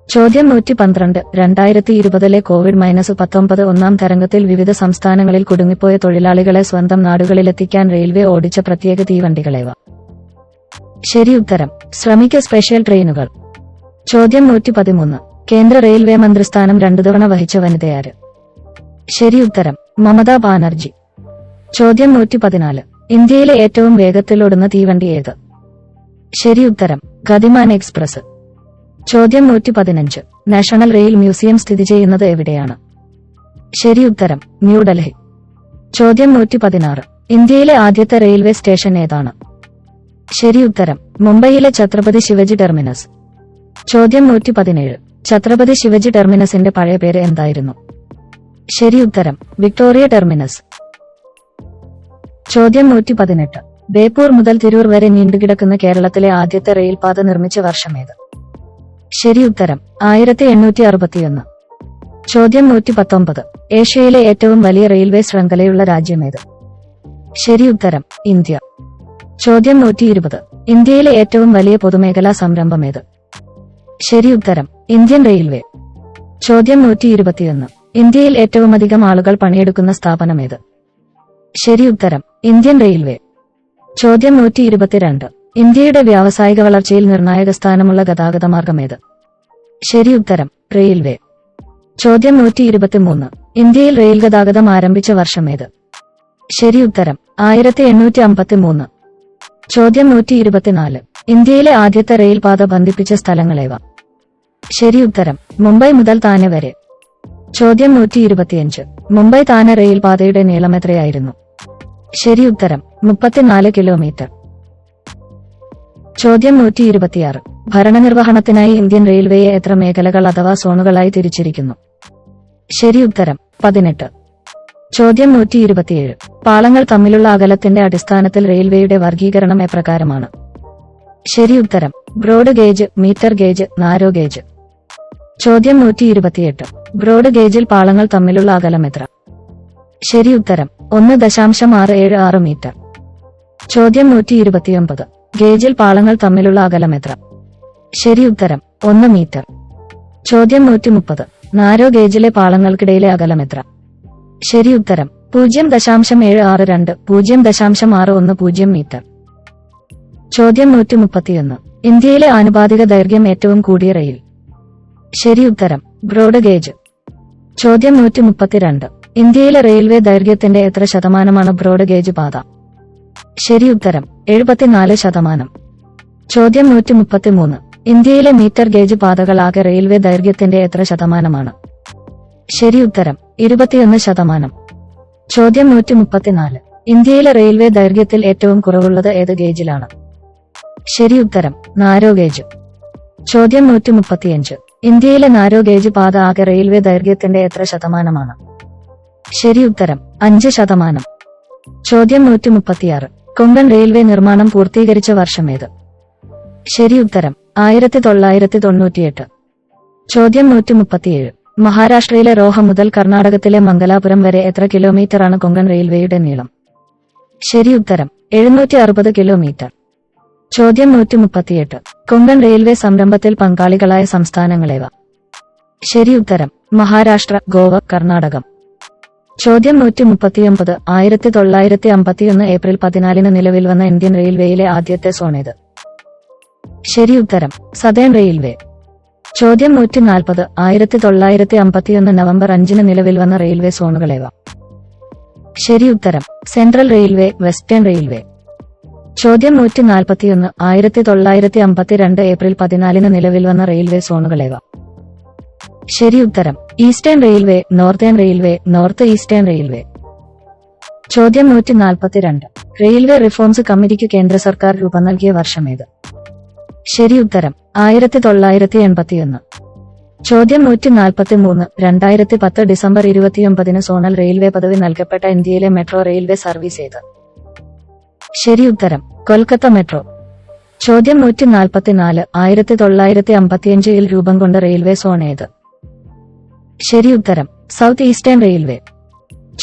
ചോദ്യം 112. 2020 COVID-19 ഒന്നാം തരംഗത്തിൽ വിവിധ സംസ്ഥാനങ്ങളിൽ കുടുങ്ങിപ്പോയ തൊഴിലാളികളെ സ്വന്തം നാടുകളിലെത്തിക്കാൻ റെയിൽവേ ഓടിച്ച പ്രത്യേക തീവണ്ടികളേവ? ശരി ഉത്തരം ശ്രമിക സ്പെഷ്യൽ ട്രെയിനുകൾ. ചോദ്യം 113. കേന്ദ്ര റെയിൽവേ മന്ത്രിസ്ഥാനം 2 തവണ വഹിച്ച വനിതയാര്? ശരി ഉത്തരം മമതാ ബാനർജി. ചോദ്യം 114. ഇന്ത്യയിലെ ഏറ്റവും വേഗത്തിലോടുന്ന തീവണ്ടി ഏത്? ശരി ഉത്തരം ഗതിമാൻ എക്സ്പ്രസ്. ചോദ്യം 115. നാഷണൽ റെയിൽ മ്യൂസിയം സ്ഥിതി ചെയ്യുന്നത് എവിടെയാണ്? ശരി ഉത്തരം ന്യൂഡൽഹി. ചോദ്യം 116. ഇന്ത്യയിലെ ആദ്യത്തെ റെയിൽവേ സ്റ്റേഷൻ ഏതാണ്? ശരി ഉത്തരം മുംബൈയിലെ ഛത്രപതി ശിവജി ടെർമിനസ്. ചോദ്യം 117. ഛത്രപതി ശിവജി ടെർമിനസിന്റെ പഴയ പേര് എന്തായിരുന്നു? ശരി ഉത്തരം വിക്ടോറിയ ടെർമിനസ്. ചോദ്യം 118. ബേപ്പൂർ മുതൽ തിരൂർ വരെ നീണ്ടുകിടക്കുന്ന കേരളത്തിലെ ആദ്യത്തെ റെയിൽപാത നിർമ്മിച്ച വർഷമേത്? ശരി ഉത്തരം 1861. ചോദ്യം 119. ഏഷ്യയിലെ ഏറ്റവും വലിയ റെയിൽവേ ശൃംഖലയുള്ള രാജ്യമേത്? ശരി ഉത്തരം ഇന്ത്യ. ചോദ്യം 120. ഇന്ത്യയിലെ ഏറ്റവും വലിയ പൊതുമേഖലാ സംരംഭമേത്? ശരി ഉത്തരം ഇന്ത്യൻ റെയിൽവേ. ചോദ്യം 121. ഇന്ത്യയിൽ ഏറ്റവുമധികം ആളുകൾ പണിയെടുക്കുന്ന സ്ഥാപനമേത്? ശരി ഉത്തരം ഇന്ത്യൻ റെയിൽവേ. ചോദ്യം 122. ഇന്ത്യയുടെ വ്യാവസായിക വളർച്ചയിൽ നിർണായക സ്ഥാനമുള്ള ഗതാഗത മാർഗമേത്? ശരി ഉത്തരം റെയിൽവേ. ചോദ്യം 123. ഇന്ത്യയിൽ റെയിൽ ഗതാഗതം ആരംഭിച്ച വർഷമേത്? ശരി ഉത്തരം 1853. ചോദ്യം 124. ഇന്ത്യയിലെ ആദ്യത്തെ റെയിൽ പാത ബന്ധിപ്പിച്ച സ്ഥലങ്ങളേവ? ശരി ഉത്തരം മുംബൈ മുതൽ താനെ വരെ. ചോദ്യം 125. മുംബൈ താനെ റെയിൽ പാതയുടെ നീളം എത്രയായിരുന്നു? ശരി ഉത്തരം 34 കിലോമീറ്റർ. ചോദ്യം 126. ഭരണനിർവഹണത്തിനായി ഇന്ത്യൻ റെയിൽവേയെ എത്ര മേഖലകൾ അഥവാ സോണുകളായി തിരിച്ചിരിക്കുന്നു? ശരി ഉത്തരം 18. ചോദ്യം 127. പാളങ്ങൾ തമ്മിലുള്ള അകലത്തിന്റെ അടിസ്ഥാനത്തിൽ റെയിൽവേയുടെ വർഗീകരണം എപ്രകാരമാണ്? ശരി ഉത്തരം broad gauge, metre gauge, narrow gauge. ചോദ്യം 128. ബ്രോഡ് ഗേജിൽ പാളങ്ങൾ തമ്മിലുള്ള അകലം എത്ര? ശരി ഉത്തരം 1.676 മീറ്റർ. ചോദ്യം 129. ഗേജിൽ പാളങ്ങൾ തമ്മിലുള്ള അകലം എത്ര? ശരി ഉത്തരം 1 മീറ്റർ. ചോദ്യം 130. നാരോ ഗേജിലെ പാളങ്ങൾക്കിടയിലെ അകലം എത്ര? ശരി ഉത്തരം 0.762 0.610 മീറ്റർ. ചോദ്യം 131. ഇന്ത്യയിലെ ആനുപാതിക ദൈർഘ്യം ഏറ്റവും കൂടിയ റെയിൽ? ശരി ഉത്തരം ബ്രോഡ് ഗേജ്. ചോദ്യം 132. ഇന്ത്യയിലെ റെയിൽവേ ദൈർഘ്യത്തിന്റെ എത്ര ശതമാനമാണ് ബ്രോഡ് ഗേജ് പാത? ശരി ഉത്തരം 74%. ചോദ്യം 133. ഇന്ത്യയിലെ മീറ്റർ ഗേജ് പാതകൾ ആകെ റെയിൽവേ ദൈർഘ്യത്തിന്റെ എത്ര ശതമാനമാണ്? ശരി ഉത്തരം 21%. ചോദ്യം 134. ഇന്ത്യയിലെ റെയിൽവേ ദൈർഘ്യത്തിൽ ഏറ്റവും കുറവുള്ളത് ഏത് ഗേജിലാണ്? ശരി ഉത്തരം നാരോ ഗേജ്. ചോദ്യം 135. ഇന്ത്യയിലെ നാരോ ഗേജ് പാത ആകെ റെയിൽവേ ദൈർഘ്യത്തിന്റെ എത്ര ശതമാനമാണ്? ശരി ഉത്തരം 5%. ചോദ്യം 136. കൊങ്കൺ റെയിൽവേ നിർമ്മാണം പൂർത്തീകരിച്ച വർഷമേത്? ശരി ഉത്തരം 1998. ചോദ്യം 137. മഹാരാഷ്ട്രയിലെ റോഹ മുതൽ കർണാടകത്തിലെ മംഗലാപുരം വരെ എത്ര കിലോമീറ്ററാണ് കൊങ്കൺ റെയിൽവേയുടെ നീളം? ശരി ഉത്തരം 760 കിലോമീറ്റർ. ചോദ്യം 138. കൊങ്കൺ റെയിൽവേ സംരംഭത്തിൽ പങ്കാളികളായ സംസ്ഥാനങ്ങളേവ? ശരി ഉത്തരം മഹാരാഷ്ട്ര, ഗോവ, കർണാടകം. ചോദ്യം 139. 1951 ഏപ്രിൽ 14 നിലവിൽ വന്ന ഇന്ത്യൻ റെയിൽവേയിലെ ആദ്യത്തെ സോണേത്? ശരി ഉത്തരം സതേൺ റെയിൽവേ. ചോദ്യം 140. 1951 നവംബർ 5 നിലവിൽ വന്ന റെയിൽവേ സോണുകളേവ? ശരി ഉത്തരം സെൻട്രൽ റെയിൽവേ, വെസ്റ്റേൺ റെയിൽവേ. ചോദ്യം 141. 1952 ഏപ്രിൽ 14 നിലവിൽ വന്ന റെയിൽവേ സോണുകളേവ? ശരി ഉത്തരം eastern railway, northern railway, north eastern railway. ചോദ്യം 142. റെയിൽവേ റിഫോംസ് കമ്മിറ്റിക്ക് കേന്ദ്ര സർക്കാർ രൂപം നൽകിയ വർഷമേത്? ശരി ഉത്തരം 1981. ചോദ്യം 143. 2010 ഡിസംബർ 29 സോണൽ റെയിൽവേ പദവി നൽകപ്പെട്ട ഇന്ത്യയിലെ മെട്രോ റെയിൽവേ സർവീസ് ഏത്? ശരി ഉത്തരം കൊൽക്കത്ത മെട്രോ. ചോദ്യം 144. 1955 രൂപം കൊണ്ട റെയിൽവേ സോൺ ഏത്? ശരി ഉത്തരം സൗത്ത് ഈസ്റ്റേൺ റെയിൽവേ.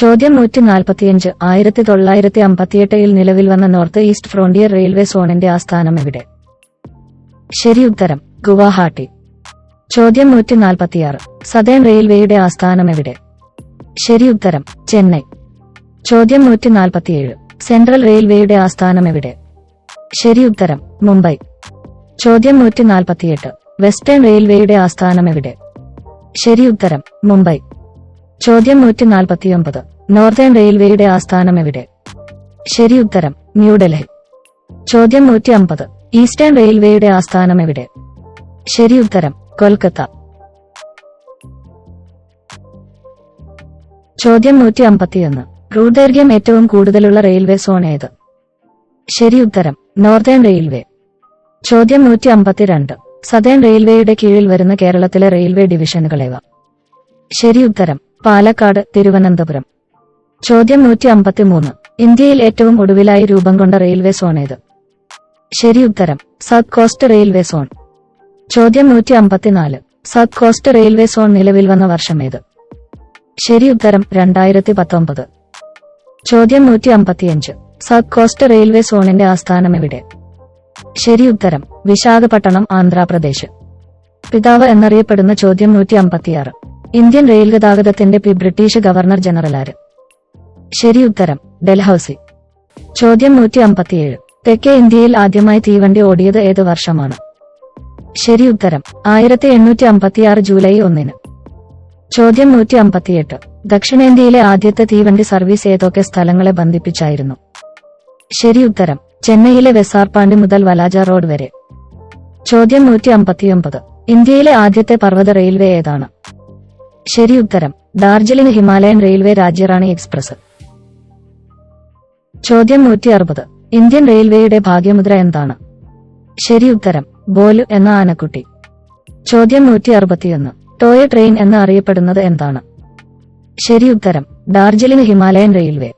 ചോദ്യം 145. 1958 നിലവിൽ വന്ന നോർത്ത് ഈസ്റ്റ് ഫ്രോണ്ടിയർ റെയിൽവേ സോണിന്റെ ആസ്ഥാനം എവിടെ? ശരി ഉത്തരം ഗുവാഹട്ടി. ചോദ്യം 146. സതേൺ റെയിൽവേയുടെ ആസ്ഥാനം എവിടെ? ശരി ഉത്തരം ചെന്നൈ. ചോദ്യം 147. സെൻട്രൽ റെയിൽവേയുടെ ആസ്ഥാനം എവിടെ? ശരി ഉത്തരം മുംബൈ. ചോദ്യം 148. വെസ്റ്റേൺ റെയിൽവേയുടെ ആസ്ഥാനം എവിടെ? ശരി ഉത്തരം മുംബൈ. ചോദ്യം 149. നോർത്തേൺ റെയിൽവേയുടെ ആസ്ഥാനം എവിടെ? ശരി ഉത്തരം ന്യൂഡൽഹി. ചോദ്യം 150. ഈസ്റ്റേൺ റെയിൽവേയുടെ ആസ്ഥാനം എവിടെ? ശരി ഉത്തരം കൊൽക്കത്ത. ചോദ്യം 151. റൂട്ട് ദൈർഘ്യം ഏറ്റവും കൂടുതലുള്ള റെയിൽവേ സോൺ ഏത്? ശരി ഉത്തരം നോർത്തേൺ റെയിൽവേ. ചോദ്യം 152. സതേൺ റെയിൽവേയുടെ കീഴിൽ വരുന്ന കേരളത്തിലെ റെയിൽവേ ഡിവിഷനുകളേവ? ശരി ഉത്തരം പാലക്കാട്, തിരുവനന്തപുരം. ചോദ്യം 153. ഇന്ത്യയിൽ ഏറ്റവും ഒടുവിലായി രൂപം കൊണ്ട റെയിൽവേ സോൺ ഏത്? ശരി ഉത്തരം സൗത്ത് കോസ്റ്റ് റെയിൽവേ സോൺ. ചോദ്യം 154. സൗത്ത് കോസ്റ്റ് റെയിൽവേ സോൺ നിലവിൽ വന്ന വർഷമേത്? ശരി ഉത്തരം 2019. ചോദ്യം 155. സൗത്ത് കോസ്റ്റ് റെയിൽവേ സോണിന്റെ ആസ്ഥാനം എവിടെ? ശരി ഉത്തരം വിശാഖപട്ടണം, ആന്ധ്രാപ്രദേശ്. പിതാവ് എന്നറിയപ്പെടുന്ന ചോദ്യം 156. ഇന്ത്യൻ റെയിൽ ഗതാഗതത്തിന്റെ ബ്രിട്ടീഷ് ഗവർണർ ജനറൽ ആര്? ശരി ഉത്തരം ഡൽഹൌസി. ചോദ്യം 157. തെക്കേ ഇന്ത്യയിൽ ആദ്യമായി തീവണ്ടി ഓടിയത് ഏത് വർഷമാണ്? ശരി ഉത്തരം 1856 ജൂലൈ 1. ചോദ്യം 158. ദക്ഷിണേന്ത്യയിലെ ആദ്യത്തെ തീവണ്ടി സർവീസ് ഏതൊക്കെ സ്ഥലങ്ങളെ ബന്ധിപ്പിച്ചായിരുന്നു? ശരി ഉത്തരം ചെന്നൈയിലെ വെസാർപാണ്ടി മുതൽ വലാജ റോഡ് വരെ. ചോദ്യം 159. ഇന്ത്യയിലെ ആദ്യത്തെ പർവ്വത റെയിൽവേ ഏതാണ്? ശരി ഉത്തരം Darjeeling Himalayan railway Rajyarani express. ചോദ്യം 160. ഇന്ത്യൻ റെയിൽവേയുടെ ഭാഗ്യമുദ്ര എന്താണ്? ശരി ഉത്തരം ബോലു എന്ന ആനക്കുട്ടി. ചോദ്യം 161. ടോയ് ട്രെയിൻ എന്ന് അറിയപ്പെടുന്നത് എന്താണ്? ശരി ഉത്തരം ഡാർജിലിംഗ് ഹിമാലയൻ റെയിൽവേ.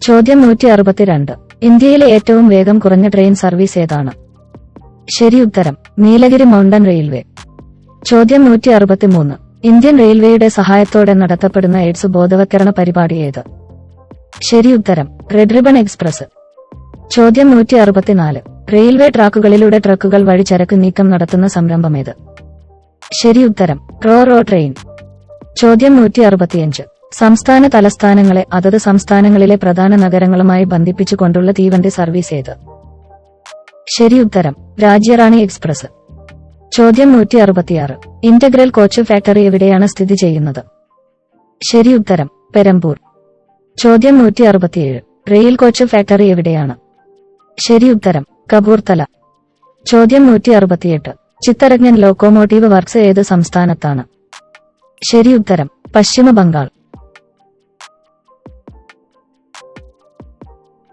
ചോദ്യം 162. ഇന്ത്യയിലെ ഏറ്റവും വേഗം കുറഞ്ഞ ട്രെയിൻ സർവീസ് ഏതാണ്? ശരി ഉത്തരം നീലഗിരി മൗണ്ടൻ റെയിൽവേ. ചോദ്യം 163. ഇന്ത്യൻ റെയിൽവേയുടെ സഹായത്തോടെ നടത്തപ്പെടുന്ന എയ്ഡ്സ് ബോധവൽക്കരണ പരിപാടി ഏത്? ശരി ഉത്തരം റെഡ് റിബൺ എക്സ്പ്രസ്. ചോദ്യം 164. റെയിൽവേ ട്രാക്കുകളിലൂടെ ട്രക്കുകൾ വഴി ചരക്ക് നീക്കം നടത്തുന്ന സംരംഭമേത്? ശരി ഉത്തരം റോ ട്രെയിൻ. ചോദ്യം 165. സംസ്ഥാന തലസ്ഥാനങ്ങളെ അതത് സംസ്ഥാനങ്ങളിലെ പ്രധാന നഗരങ്ങളുമായി ബന്ധിപ്പിച്ചുകൊണ്ടുള്ള തീവണ്ടി സർവീസ് ഏത്? ശരി ഉത്തരം രാജ്യറാണി എക്സ്പ്രസ്. ചോദ്യം 166. ഇന്റഗ്രൽ കോച്ച് ഫാക്ടറി എവിടെയാണ് സ്ഥിതി ചെയ്യുന്നത്? ശരി ഉത്തരം പെരമ്പൂർ. ചോദ്യം 167. റെയിൽ കോച്ച് ഫാക്ടറി എവിടെയാണ്? ശരി ഉത്തരം കപൂർത്തല. ചോദ്യം 168. ചിത്തരഞ്ജൻ ലോക്കോമോട്ടീവ് വർക്ക്സ് ഏത് സംസ്ഥാനത്താണ്? ശരി ഉത്തരം പശ്ചിമ ബംഗാൾ.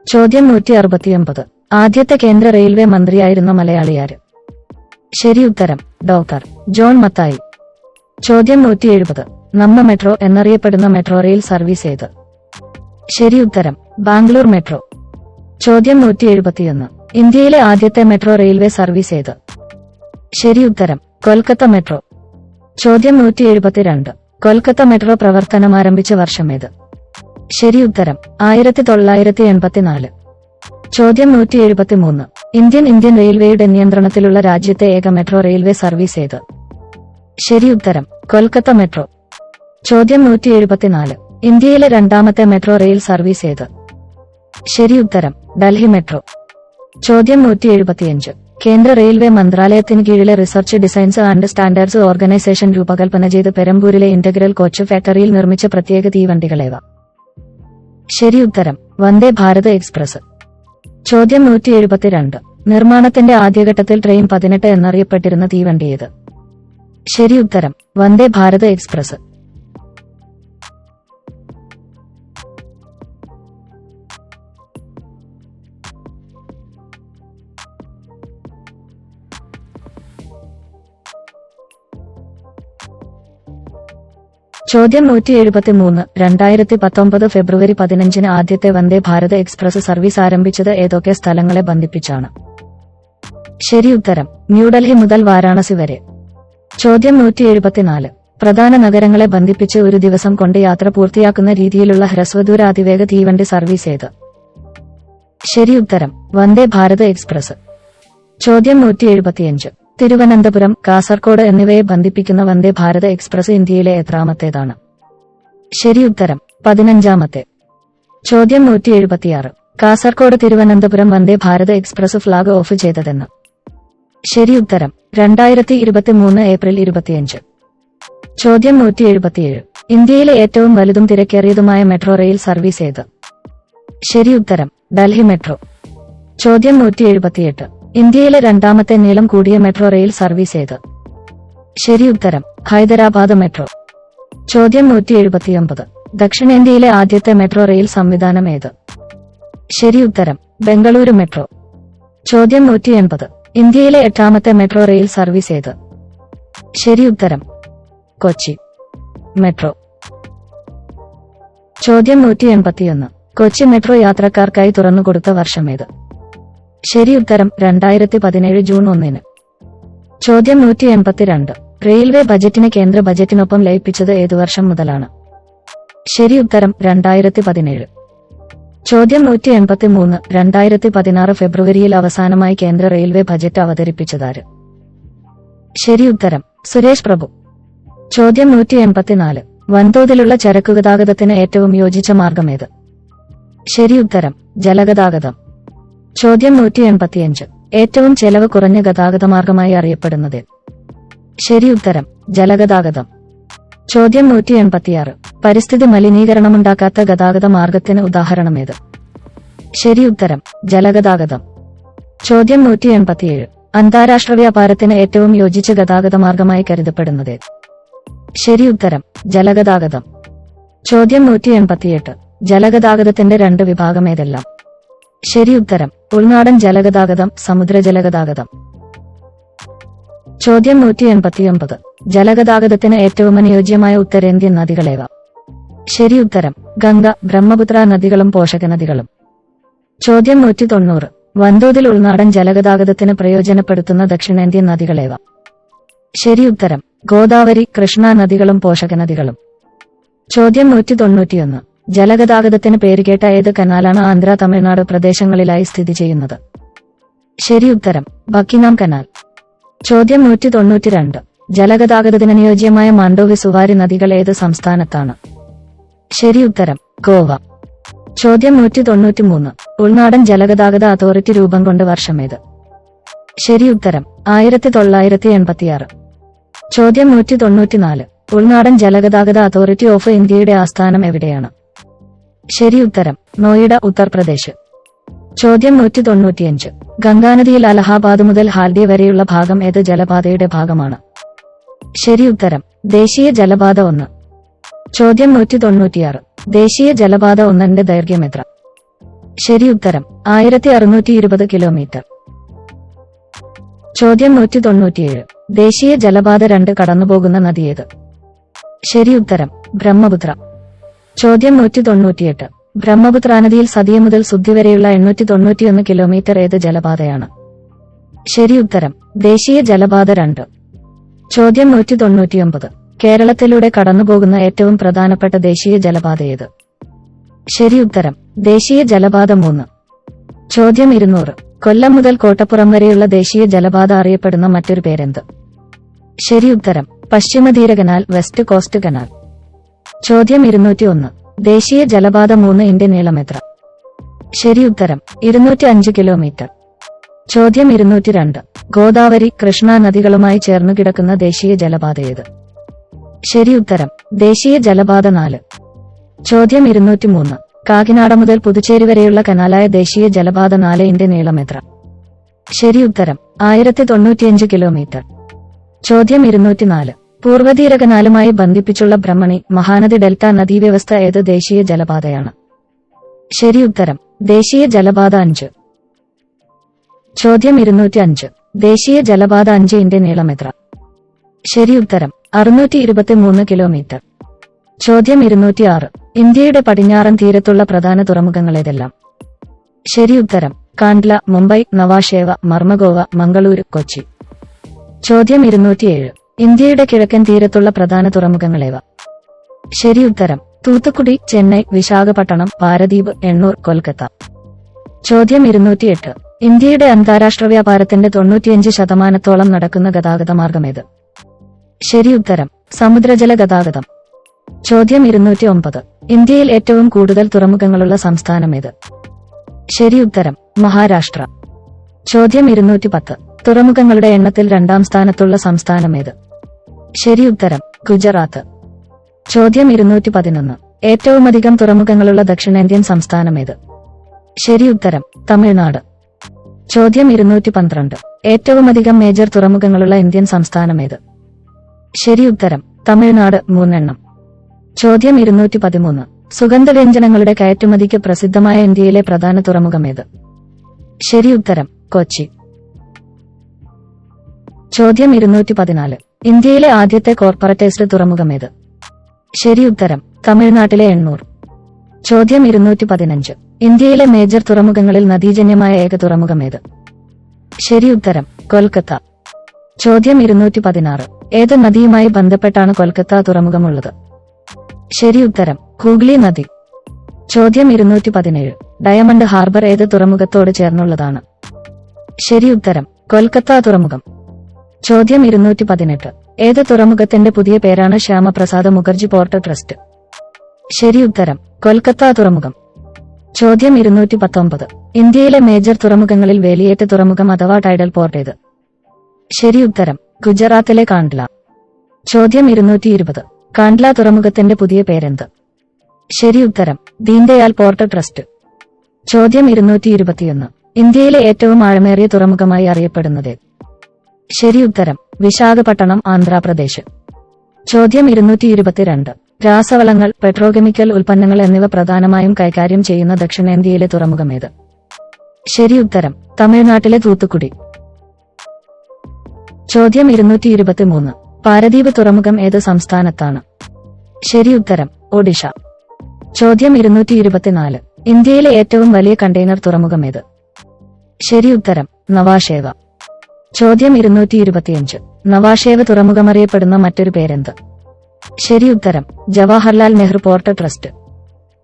ചോദ്യം 169. ആദ്യത്തെ കേന്ദ്ര റെയിൽവേ മന്ത്രിയായിരുന്ന മലയാളിയാര്? ശരി ഉത്തരം ഡോക്ടർ ജോൺ മത്തായി. ചോദ്യം 170. നമ്മ മെട്രോ എന്നറിയപ്പെടുന്ന മെട്രോ റെയിൽ സർവീസ് ഏത്? ശരി ഉത്തരം ബാംഗ്ലൂർ മെട്രോ. ചോദ്യം 171. ഇന്ത്യയിലെ ആദ്യത്തെ മെട്രോ റെയിൽവേ സർവീസ് ഏത്? ശരി ഉത്തരം കൊൽക്കത്ത മെട്രോ. ചോദ്യം 172. കൊൽക്കത്ത മെട്രോ പ്രവർത്തനമാരംഭിച്ച വർഷമേത്? ശരി ഉത്തരം 1984. ചോദ്യം 173. ഇന്ത്യൻ റെയിൽവേയുടെ നിയന്ത്രണത്തിലുള്ള രാജ്യത്തെ ഏക മെട്രോ റെയിൽവേ സർവീസ് ഏത്? ശരി ഉത്തരം കൊൽക്കത്ത മെട്രോ. ചോദ്യം 174. ഇന്ത്യയിലെ രണ്ടാമത്തെ മെട്രോ റെയിൽ സർവീസ് ഏത്? ശരി ഉത്തരം ഡൽഹി മെട്രോ. ചോദ്യം 175. കേന്ദ്ര റെയിൽവേ മന്ത്രാലയത്തിന് കീഴിലെ research designs and standards organisation രൂപകൽപ്പന ചെയ്ത് പെരമ്പൂരിലെ ഇന്റഗ്രൽ കോച്ച് ഫാക്ടറിയിൽ നിർമ്മിച്ച പ്രത്യേക തീവണ്ടികളേവ? ശരി ഉത്തരം വന്ദേ ഭാരത് എക്സ്പ്രസ്. ചോദ്യം 172. നിർമ്മാണത്തിന്റെ ആദ്യഘട്ടത്തിൽ ട്രെയിൻ 18 എന്നറിയപ്പെട്ടിരുന്ന തീവണ്ടി ഏത്? ശരി ഉത്തരം വന്ദേ ഭാരത് എക്സ്പ്രസ്. ചോദ്യം 173. 2019 ഫെബ്രുവരി 15 ആദ്യത്തെ വന്ദേ ഭാരത് എക്സ്പ്രസ് സർവീസ് ആരംഭിച്ചത് ഏതൊക്കെ സ്ഥലങ്ങളെ ബന്ധിപ്പിച്ചാണ്? ശരി ഉത്തരം ന്യൂഡൽഹി മുതൽ വാരാണസി വരെ. ചോദ്യം 174. പ്രധാന നഗരങ്ങളെ ബന്ധിപ്പിച്ച് ഒരു ദിവസം കൊണ്ട് യാത്ര പൂർത്തിയാക്കുന്ന രീതിയിലുള്ള ഹ്രസ്വദൂര അതിവേഗ തീവണ്ടി സർവീസ് ഏത്? ശരി ഉത്തരം വന്ദേ ഭാരത് എക്സ്പ്രസ്. ചോദ്യം 175. തിരുവനന്തപുരം, കാസർകോട് എന്നിവയെ ബന്ധിപ്പിക്കുന്ന വന്ദേ ഭാരത് എക്സ്പ്രസ് ഇന്ത്യയിലെ എത്രാമത്തേതാണ്? ശരി ഉത്തരം 15ാമത്തെ. ചോദ്യം 176. Kasaragod Thiruvananthapuram Vande Bharat express flag off ചെയ്തതെന്ന്? ശരി ഉത്തരം 2023 ഏപ്രിൽ 25. ചോദ്യം 177. ഇന്ത്യയിലെ ഏറ്റവും വലുതും തിരക്കേറിയതുമായ മെട്രോ റെയിൽ സർവീസ് ഏത്? ശരി ഉത്തരം ഡൽഹി മെട്രോ. ചോദ്യം 178. ഇന്ത്യയിലെ രണ്ടാമത്തെ നീളം കൂടിയ മെട്രോ റെയിൽ സർവീസ് ഏത്? ശരി ഉത്തരം ഹൈദരാബാദ് മെട്രോ. ചോദ്യം 179. ദക്ഷിണേന്ത്യയിലെ ആദ്യത്തെ മെട്രോ റെയിൽ സംവിധാനം ഏത്? ശരി ഉത്തരം ബംഗളൂരു മെട്രോ. ചോദ്യം 180. ഇന്ത്യയിലെ 8ാമത്തെ മെട്രോ റെയിൽ സർവീസ് ഏത്? ശരി ഉത്തരം കൊച്ചി മെട്രോ. ചോദ്യം 181. കൊച്ചി മെട്രോ യാത്രക്കാർക്കായി തുറന്നുകൊടുത്ത വർഷമേത്? ശരി ഉത്തരം 2017 ജൂൺ 1. ചോദ്യം 182. റെയിൽവേ ബജറ്റിനെ കേന്ദ്ര ബജറ്റിനൊപ്പം ലയിപ്പിച്ചത് ഏതു വർഷം മുതലാണ്? ശരി ഉത്തരം 2017. ചോദ്യം 183. 2016 ഫെബ്രുവരിയിൽ അവസാനമായി കേന്ദ്ര റെയിൽവേ ബജറ്റ് അവതരിപ്പിച്ചതാര്? ശരി ഉത്തരം സുരേഷ് പ്രഭു. ചോദ്യം 184. വൻതോതിലുള്ള ചരക്കു ഗതാഗതത്തിന് ഏറ്റവും യോജിച്ച മാർഗമേത്? ശരി ഉത്തരം ജലഗതാഗതം. ചോദ്യം 185. ഏറ്റവും ചെലവ് കുറഞ്ഞ ഗതാഗതമാർഗമായി അറിയപ്പെടുന്നത്? ശരി ഉത്തരം ജലഗതാഗതം. ചോദ്യം 186. പരിസ്ഥിതി മലിനീകരണമുണ്ടാക്കാത്ത ഗതാഗത മാർഗത്തിന് ഉദാഹരണമേത്? ശരി ഉത്തരം ജലഗതാഗതം. ചോദ്യം 187. അന്താരാഷ്ട്ര വ്യാപാരത്തിന് ഏറ്റവും യോജിച്ച ഗതാഗത മാർഗമായി കരുതപ്പെടുന്നത്? ശരി ഉത്തരം ജലഗതാഗതം. ചോദ്യം 188. ജലഗതാഗതത്തിന്റെ 2 വിഭാഗം ഏതെല്ലാം? ശരി ഉത്തരം ഉൾനാടൻ ജലഗതാഗതം, സമുദ്ര ജലഗതാഗതം. ചോദ്യം 189. ജലഗതാഗതത്തിന് ഏറ്റവും അനുയോജ്യമായ ഉത്തരേന്ത്യൻ നദികളേവ? ശരി ഉത്തരം ഗംഗ, ബ്രഹ്മപുത്ര നദികളും പോഷക നദികളും. ചോദ്യം 190. വൻതോതിൽ ഉൾനാടൻ ജലഗതാഗതത്തിന് പ്രയോജനപ്പെടുത്തുന്ന ദക്ഷിണേന്ത്യൻ നദികളേവ? ശരി ഉത്തരം ഗോദാവരി, കൃഷ്ണ നദികളും പോഷക നദികളും. ചോദ്യം 191. ജലഗതാഗതത്തിന് പേരുകേട്ട ഏത് കനാലാണ് ആന്ധ്ര തമിഴ്നാട് പ്രദേശങ്ങളിലായി സ്ഥിതി ചെയ്യുന്നത്? ശരി ഉത്തരം ബക്കിങ്ങാം കനാൽ. ചോദ്യം 192. ജലഗതാഗതത്തിന് അനുയോജ്യമായ മാണ്ഡോവി, സുവാരി നദികൾ ഏത് സംസ്ഥാനത്താണ്? ശരി ഉത്തരം ഗോവ. ചോദ്യം 193. ഉൾനാടൻ ജലഗതാഗത അതോറിറ്റി രൂപം കൊണ്ട വർഷമേത്? ശരി ഉത്തരം 1986. ചോദ്യം 194. ഉൾനാടൻ ജലഗതാഗത അതോറിറ്റി ഓഫ് ഇന്ത്യയുടെ ആസ്ഥാനം എവിടെയാണ്? ശരി ഉത്തരം നോയിഡ, ഉത്തർപ്രദേശ്. ചോദ്യം 195. ഗംഗാനദിയിൽ അലഹാബാദ് മുതൽ ഹാൽഡിയ വരെയുള്ള ഭാഗം ഏത് ജലപാതയുടെ ഭാഗമാണ്? ശരി ഉത്തരം ദേശീയ ജലപാത 1. ചോദ്യം 196. ദേശീയ ജലപാത 1ന്റെ ദൈർഘ്യം എത്ര? ശരി ഉത്തരം 1620 കിലോമീറ്റർ. ചോദ്യം 197. ദേശീയ ജലപാത 2 കടന്നുപോകുന്ന നദിയേത്? ശരി ഉത്തരം ബ്രഹ്മപുത്ര. ചോദ്യം 198. ബ്രഹ്മപുത്ര നദിയിൽ സതിയ മുതൽ സുദ്ധി വരെയുള്ള 891 കിലോമീറ്റർ ഏത് ജലപാതയാണ്? ശരി ഉത്തരം ദേശീയ ജലപാത 2. ചോദ്യം 199. കേരളത്തിലൂടെ കടന്നുപോകുന്ന ഏറ്റവും പ്രധാനപ്പെട്ട ദേശീയ ജലപാത ഏത്? ശരി ഉത്തരം ദേശീയ ജലപാത 3. ചോദ്യം 200. കൊല്ലം മുതൽ കോട്ടപ്പുറം വരെയുള്ള ദേശീയ ജലപാത അറിയപ്പെടുന്ന മറ്റൊരു പേരെന്ത്? ശരി ഉത്തരം പശ്ചിമതീര കനാൽ, വെസ്റ്റ് കോസ്റ്റ് കനാൽ. ചോദ്യം 201. ദേശീയ ജലപാത 3ന്റെ നീളം എത്ര? ശരി ഉത്തരം 205 കിലോമീറ്റർ. ചോദ്യം 202. ഗോദാവരി, കൃഷ്ണ നദികളുമായി ചേർന്നു കിടക്കുന്ന ദേശീയ ജലപാത ഏത്? ശരി ഉത്തരം ദേശീയ ജലപാത 4. ചോദ്യം 203. കാക്കിനാട മുതൽ പുതുച്ചേരി വരെയുള്ള കനാലായ ദേശീയ ജലപാത 4ന്റെ നീളം എത്ര? ശരി ഉത്തരം 1095 കിലോമീറ്റർ. ചോദ്യം 204. പൂർവ്വതീര കനാലുമായി ബന്ധിപ്പിച്ചുള്ള ബ്രഹ്മണി, മഹാനദി ഡെൽറ്റ നദീവ്യവസ്ഥ ഏത് ദേശീയ ജലപാതയാണ്? ശരി ഉത്തരം ദേശീയ ജലപാത 5. ചോദ്യം 205. ദേശീയ ജലപാത 5ന്റെ നീളം എത്ര? ശരി ഉത്തരം 623 കിലോമീറ്റർ. ചോദ്യം 206. ഇന്ത്യയുടെ പടിഞ്ഞാറൻ തീരത്തുള്ള പ്രധാന തുറമുഖങ്ങൾ ഏതെല്ലാം? ശരി ഉത്തരം കാണ്ട്ല, മുംബൈ, നവാഷേവ, മർമഗോവ, മംഗളൂരു, കൊച്ചി. ചോദ്യം 207. ഇന്ത്യയുടെ കിഴക്കൻ തീരത്തുള്ള പ്രധാന തുറമുഖങ്ങളേവ? ശരി ഉത്തരം തൂത്തുക്കുടി, ചെന്നൈ, വിശാഖപട്ടണം, പാരദീപ്, എണ്ണൂർ, കൊൽക്കത്ത. ചോദ്യം 208. ഇന്ത്യയുടെ അന്താരാഷ്ട്ര വ്യാപാരത്തിന്റെ 95% നടക്കുന്ന ഗതാഗത മാർഗമേത്? ശരി ഉത്തരം സമുദ്രജല ഗതാഗതം. ചോദ്യം 209. ഇന്ത്യയിൽ ഏറ്റവും കൂടുതൽ തുറമുഖങ്ങളുള്ള സംസ്ഥാനമേത്? ശരി ഉത്തരം മഹാരാഷ്ട്ര. ചോദ്യം 210. തുറമുഖങ്ങളുടെ എണ്ണത്തിൽ 2ാം സ്ഥാനത്തുള്ള സംസ്ഥാനമേത്? ശരി ഉത്തരം ഗുജറാത്ത്. ചോദ്യം 211. ഏറ്റവുമധികം തുറമുഖങ്ങളുള്ള ദക്ഷിണേന്ത്യൻ സംസ്ഥാനമേത്? ശരി ഉത്തരം തമിഴ്നാട്. ചോദ്യം 212. ഏറ്റവുമധികം മേജർ തുറമുഖങ്ങളുള്ള ഇന്ത്യൻ സംസ്ഥാനമേത്? ശരി ഉത്തരം തമിഴ്നാട് 3 ചോദ്യം 213 സുഗന്ധവ്യഞ്ജനങ്ങളുടെ കയറ്റുമതിക്ക് പ്രസിദ്ധമായ ഇന്ത്യയിലെ പ്രധാന തുറമുഖമേത്? ശരി ഉത്തരം കൊച്ചി. ചോദ്യം 214 ഇന്ത്യയിലെ ആദ്യത്തെ കോർപ്പറേറ്റൈസ്ഡ് തുറമുഖമേത്? ശരി ഉത്തരം തമിഴ്നാട്ടിലെ എണ്ണൂർ. ചോദ്യം 215 ഇന്ത്യയിലെ മേജർ തുറമുഖങ്ങളിൽ നദീജന്യമായ ഏക തുറമുഖമേത്? ശരി ഉത്തരം കൊൽക്കത്ത. ചോദ്യം 216 ഏത് നദിയുമായി ബന്ധപ്പെട്ടാണ് കൊൽക്കത്ത തുറമുഖമുള്ളത്? ശരി ഉത്തരം ഹൂഗ്ലി നദി. ചോദ്യം 217 ഡയമണ്ട് ഹാർബർ ഏത് തുറമുഖത്തോട് ചേർന്നുള്ളതാണ്? ശരി ഉത്തരം കൊൽക്കത്ത തുറമുഖം. ചോദ്യം 218 ഏത് തുറമുഖത്തിന്റെ പുതിയ പേരാണ് ശ്യാമപ്രസാദ് മുഖർജി പോർട്ട് ട്രസ്റ്റ്? ശരി ഉത്തരം കൊൽക്കത്ത തുറമുഖം. ചോദ്യം 219 ഇന്ത്യയിലെ മേജർ തുറമുഖങ്ങളിൽ വേലിയേറ്റ തുറമുഖം അഥവാ ടൈഡൽ പോർട്ട് ഏത്? ശരി ഉത്തരം ഗുജറാത്തിലെ കാണ്ട്ല. ചോദ്യം 220 കാണ്ട്ല തുറമുഖത്തിന്റെ പുതിയ പേരെന്ത്? ശരി ഉത്തരം ദീൻദയാൽ പോർട്ട് ട്രസ്റ്റ്. ചോദ്യം 221 ഇന്ത്യയിലെ ഏറ്റവും ആഴമേറിയ തുറമുഖമായി അറിയപ്പെടുന്നത്? ശരി ഉത്തരം വിശാഖപട്ടണം ആന്ധ്രാപ്രദേശ്. ചോദ്യം 222 രാസവളങ്ങൾ, പെട്രോകെമിക്കൽ ഉൽപ്പന്നങ്ങൾ എന്നിവ പ്രധാനമായും കൈകാര്യം ചെയ്യുന്ന ദക്ഷിണേന്ത്യയിലെ തുറമുഖമേത്? ശരി ഉത്തരം തമിഴ്നാട്ടിലെ തൂത്തുക്കുടി. ചോദ്യം 223 പാരദീപ് തുറമുഖം ഏത് സംസ്ഥാനത്താണ്? ശരി ഉത്തരം ഒഡീഷ. ചോദ്യം 224 ഇന്ത്യയിലെ ഏറ്റവും വലിയ കണ്ടെയ്നർ തുറമുഖമേത്? ശരി ഉത്തരം നവാഷേവ. ചോദ്യം 225 നവാഷേവ തുറമുഖമറിയപ്പെടുന്ന മറ്റൊരു പേരെന്ത്? ശരി ഉത്തരം ജവഹർലാൽ നെഹ്റു പോർട്ട് ട്രസ്റ്റ്.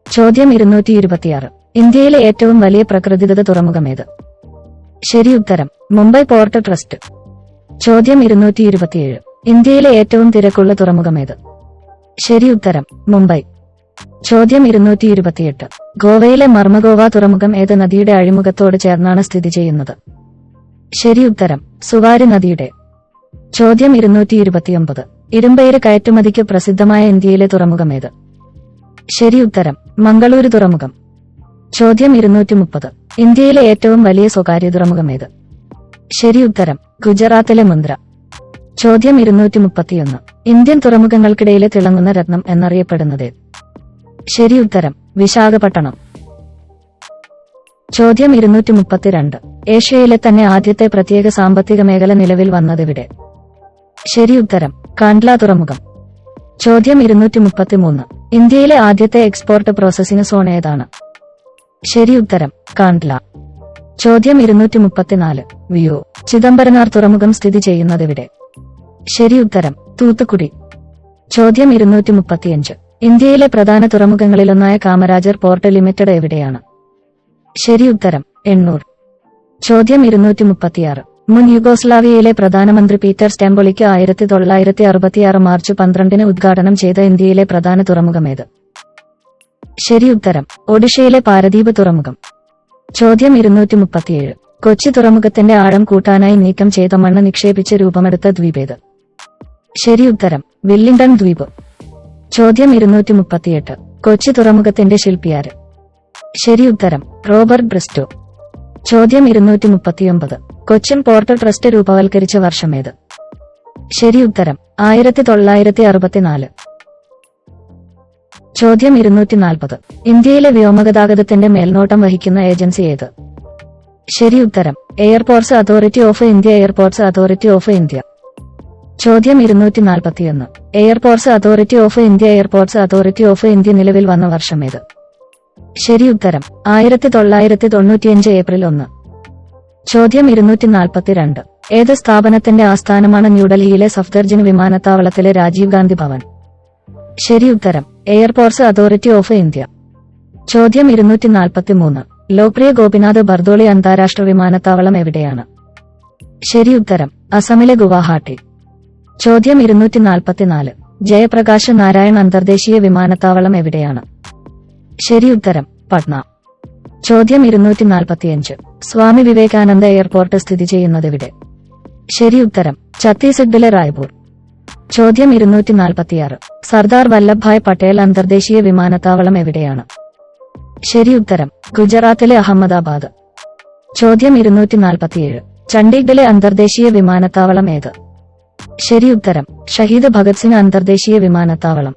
ചോദ്യം 226 ഇന്ത്യയിലെ ഏറ്റവും വലിയ പ്രകൃതിദത്ത തുറമുഖമേത്? ശരി ഉത്തരം മുംബൈ പോർട്ട് ട്രസ്റ്റ്. ചോദ്യം 227 ഇന്ത്യയിലെ ഏറ്റവും തിരക്കുള്ള തുറമുഖമേത്? ശരി ഉത്തരം മുംബൈ. ചോദ്യം 228 ഗോവയിലെ മർമഗോവ തുറമുഖം ഏത് നദിയുടെ അഴിമുഖത്തോട് ചേർന്നാണ് സ്ഥിതി ചെയ്യുന്നത്? ശരി ഉത്തരം സുവാരി നദിയുടെ. ചോദ്യം 229 ഇരുമ്പയിര് കയറ്റുമതിക്ക് പ്രസിദ്ധമായ ഇന്ത്യയിലെ തുറമുഖമേത്? ശരി ഉത്തരം മംഗളൂരു തുറമുഖം. ചോദ്യം 230 ഇന്ത്യയിലെ ഏറ്റവും വലിയ സ്വകാര്യ തുറമുഖമേത്? ശരി ഉത്തരം ഗുജറാത്തിലെ മുന്ദ്ര. ചോദ്യം 231 ഇന്ത്യൻ തുറമുഖങ്ങൾക്കിടയിലെ തിളങ്ങുന്ന രത്നം എന്നറിയപ്പെടുന്നത്? ശരി ഉത്തരം വിശാഖപട്ടണം. ചോദ്യം 232 ഏഷ്യയിലെ തന്നെ ആദ്യത്തെ പ്രത്യേക സാമ്പത്തിക മേഖല നിലവിൽ വന്നതെവിടെ? ശരി ഉത്തരം കാണ്ട്ല തുറമുഖം. ചോദ്യം 233 ഇന്ത്യയിലെ ആദ്യത്തെ എക്സ്പോർട്ട് പ്രോസസിംഗ് സോൺ ഏതാണ്? ശരി ഉത്തരം കാണ്ട്ല. ചോദ്യം 234 വിയോ ചിദംബരനാർ തുറമുഖം സ്ഥിതി ചെയ്യുന്നതെവിടെ? ശരി ഉത്തരം തൂത്തുക്കുടി. ചോദ്യം 235 ഇന്ത്യയിലെ പ്രധാന തുറമുഖങ്ങളിലൊന്നായ കാമരാജർ പോർട്ട് ലിമിറ്റഡ് എവിടെയാണ്? ശരി ഉത്തരം എണ്ണൂർ. ചോദ്യം 236 മുൻ യുഗോസ്ലാവിയയിലെ പ്രധാനമന്ത്രി പീറ്റർ സ്റ്റെംബൊളിക്ക് 1966 മാർച്ച് 12 ഉദ്ഘാടനം ചെയ്ത ഇന്ത്യയിലെ പ്രധാന തുറമുഖമേത്? ശരി ഉത്തരം ഒഡീഷയിലെ പാരദീപ് തുറമുഖം. ചോദ്യം 237 കൊച്ചി തുറമുഖത്തിന്റെ ആഴം കൂട്ടാനായി നീക്കം ചെയ്ത മണ്ണ് നിക്ഷേപിച്ച് രൂപമെടുത്ത ദ്വീപേത്? ശരി ഉത്തരം വില്ലിംഗ്ടൺ ദ്വീപ്. ചോദ്യം 238 കൊച്ചി തുറമുഖത്തിന്റെ ശില്പിയാര്? ശരി ഉത്തരം റോബർട്ട് ബ്രിസ്റ്റോ. ചോദ്യം 239 കൊച്ചിൻ പോർട്ട് ട്രസ്റ്റ് രൂപവൽക്കരിച്ച വർഷമേത്? ശരി ഉത്തരം 1964. ചോദ്യം 240 ഇന്ത്യയിലെ വ്യോമഗതാഗതത്തിന്റെ മേൽനോട്ടം വഹിക്കുന്ന ഏജൻസി ഏത്? ശരി ഉത്തരം airports authority of India. Airports authority of India. ചോദ്യം 241 airports authority of India. Airports authority of India നിലവിൽ വന്ന വർഷമേത്? ശരി ഉത്തരം 1995 ഏപ്രിൽ 1. ചോദ്യം 242 ഏത് സ്ഥാപനത്തിന്റെ ആസ്ഥാനമാണ് ന്യൂഡൽഹിയിലെ സഫ്ദർജംഗ് വിമാനത്താവളത്തിലെ രാജീവ് ഗാന്ധി ഭവൻ? ശരി ഉത്തരം എയർപോർട്സ് അതോറിറ്റി ഓഫ് ഇന്ത്യ. ചോദ്യം 243 ലോക്പ്രിയ ഗോപിനാഥ് ബർദോളി അന്താരാഷ്ട്ര വിമാനത്താവളം എവിടെയാണ്? ശരി ഉത്തരം അസമിലെ ഗുവാഹട്ടി. ചോദ്യം 244 ജയപ്രകാശ് നാരായൺ അന്തർദേശീയ വിമാനത്താവളം എവിടെയാണ്? ശരി ഉത്തരം പട്ന. ചോദ്യം 245 സ്വാമി വിവേകാനന്ദ എയർപോർട്ട് സ്ഥിതി ചെയ്യുന്നതെവിടെ? ശരി ഉത്തരം ഛത്തീസ്ഗഡിലെ റായ്പൂർ. ചോദ്യം 246 സർദാർ വല്ലഭ്ഭായ് പട്ടേൽ അന്തർദേശീയ വിമാനത്താവളം എവിടെയാണ്? ശരി ഉത്തരം ഗുജറാത്തിലെ അഹമ്മദാബാദ്. ചോദ്യം 247 ചണ്ഡീഗഡിലെ അന്തർദേശീയ വിമാനത്താവളം ഏത്? ശരി ഉത്തരം ഷഹീദ് ഭഗത് സിംഗ് അന്തർദേശീയ വിമാനത്താവളം.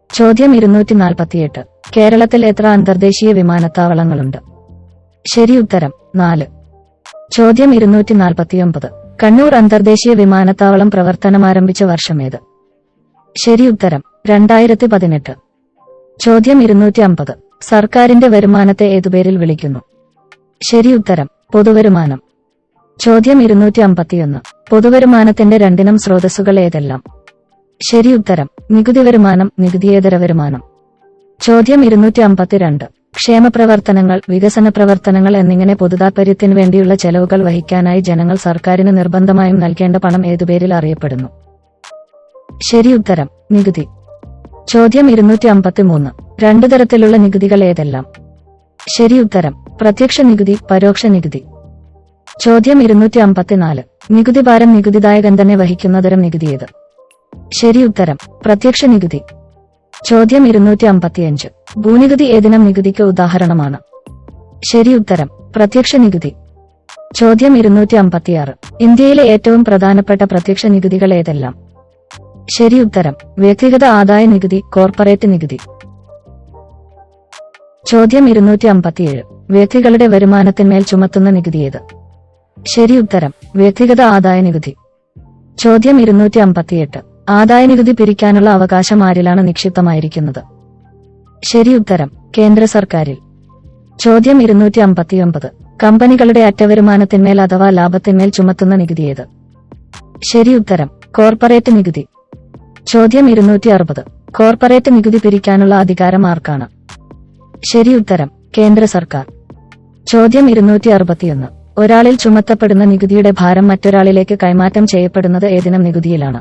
ചോദ്യം 248. കേരളത്തിൽ എത്ര അന്തർദേശീയ വിമാനത്താവളങ്ങളുണ്ട്? ശരി ഉത്തരം 4. ചോദ്യം 249. കണ്ണൂർ അന്തർദേശീയ വിമാനത്താവളം പ്രവർത്തനമാരംഭിച്ച വർഷമേത്? ശരി ഉത്തരം 2018. ചോദ്യം 250. സർക്കാരിന്റെ വരുമാനത്തെ ഏതുപേരിൽ വിളിക്കുന്നു? ശരി ഉത്തരം പൊതുവരുമാനം. ചോദ്യം 251. പൊതുവരുമാനത്തിന്റെ രണ്ടിനം സ്രോതസ്സുകൾ ഏതെല്ലാം? ശരി ഉത്തരം നികുതി വരുമാനം, നികുതിയേതര വരുമാനം. ചോദ്യം 252. ക്ഷേമപ്രവർത്തനങ്ങൾ, വികസന പ്രവർത്തനങ്ങൾ എന്നിങ്ങനെ പൊതുതാൽപര്യത്തിനു വേണ്ടിയുള്ള ചെലവുകൾ വഹിക്കാനായി ജനങ്ങൾ സർക്കാരിന് നിർബന്ധമായും നൽകേണ്ട പണം ഏതുപേരിൽ അറിയപ്പെടുന്നു? ശരി ഉത്തരം നികുതി. ചോദ്യം 253. രണ്ടു തരത്തിലുള്ള നികുതികൾ ഏതെല്ലാം? ശരി ഉത്തരം പ്രത്യക്ഷ നികുതി, പരോക്ഷ നികുതി. ചോദ്യം 254. നികുതി ഭാരം നികുതിദായകൻ തന്നെ വഹിക്കുന്ന തരം നികുതി ഏത്? ശരി ഉത്തരം പ്രത്യക്ഷ നികുതി. ചോദ്യം 255. ഭൂനികുതി ഏതിനം നികുതിക്ക് ഉദാഹരണമാണ്? ശരി ഉത്തരം പ്രത്യക്ഷ നികുതി. ചോദ്യം 256. ഇന്ത്യയിലെ ഏറ്റവും പ്രധാനപ്പെട്ട പ്രത്യക്ഷ നികുതികൾ ഏതെല്ലാം? ശരി ഉത്തരം വ്യക്തിഗത ആദായ നികുതി, കോർപ്പറേറ്റ് നികുതി. ചോദ്യം 257. വ്യക്തികളുടെ വരുമാനത്തിന്മേൽ ചുമത്തുന്ന നികുതി ഏത്? ശരി ഉത്തരം വ്യക്തിഗത ആദായ നികുതി. ചോദ്യം 258. ആദായ നികുതി പിരിക്കാനുള്ള അവകാശം ആരിലാണ് നിക്ഷിപ്തമായിരിക്കുന്നത്? ശരി ഉത്തരം കേന്ദ്ര സർക്കാരിൽ. ചോദ്യം 259. കമ്പനികളുടെ അറ്റവരുമാനത്തിന്മേൽ അഥവാ ലാഭത്തിന്മേൽ ചുമത്തുന്ന നികുതി ഏത്? ശരി ഉത്തരം കോർപ്പറേറ്റ് നികുതി. ചോദ്യം 260. കോർപ്പറേറ്റ് നികുതി പിരിക്കാനുള്ള അധികാരം ആർക്കാണ്? ശരി ഉത്തരം കേന്ദ്ര സർക്കാർ. ചോദ്യം 261. ഒരാളിൽ ചുമത്തപ്പെടുന്ന നികുതിയുടെ ഭാരം മറ്റൊരാളിലേക്ക് കൈമാറ്റം ചെയ്യപ്പെടുന്നത് ഏതിനം നികുതിയിലാണ്?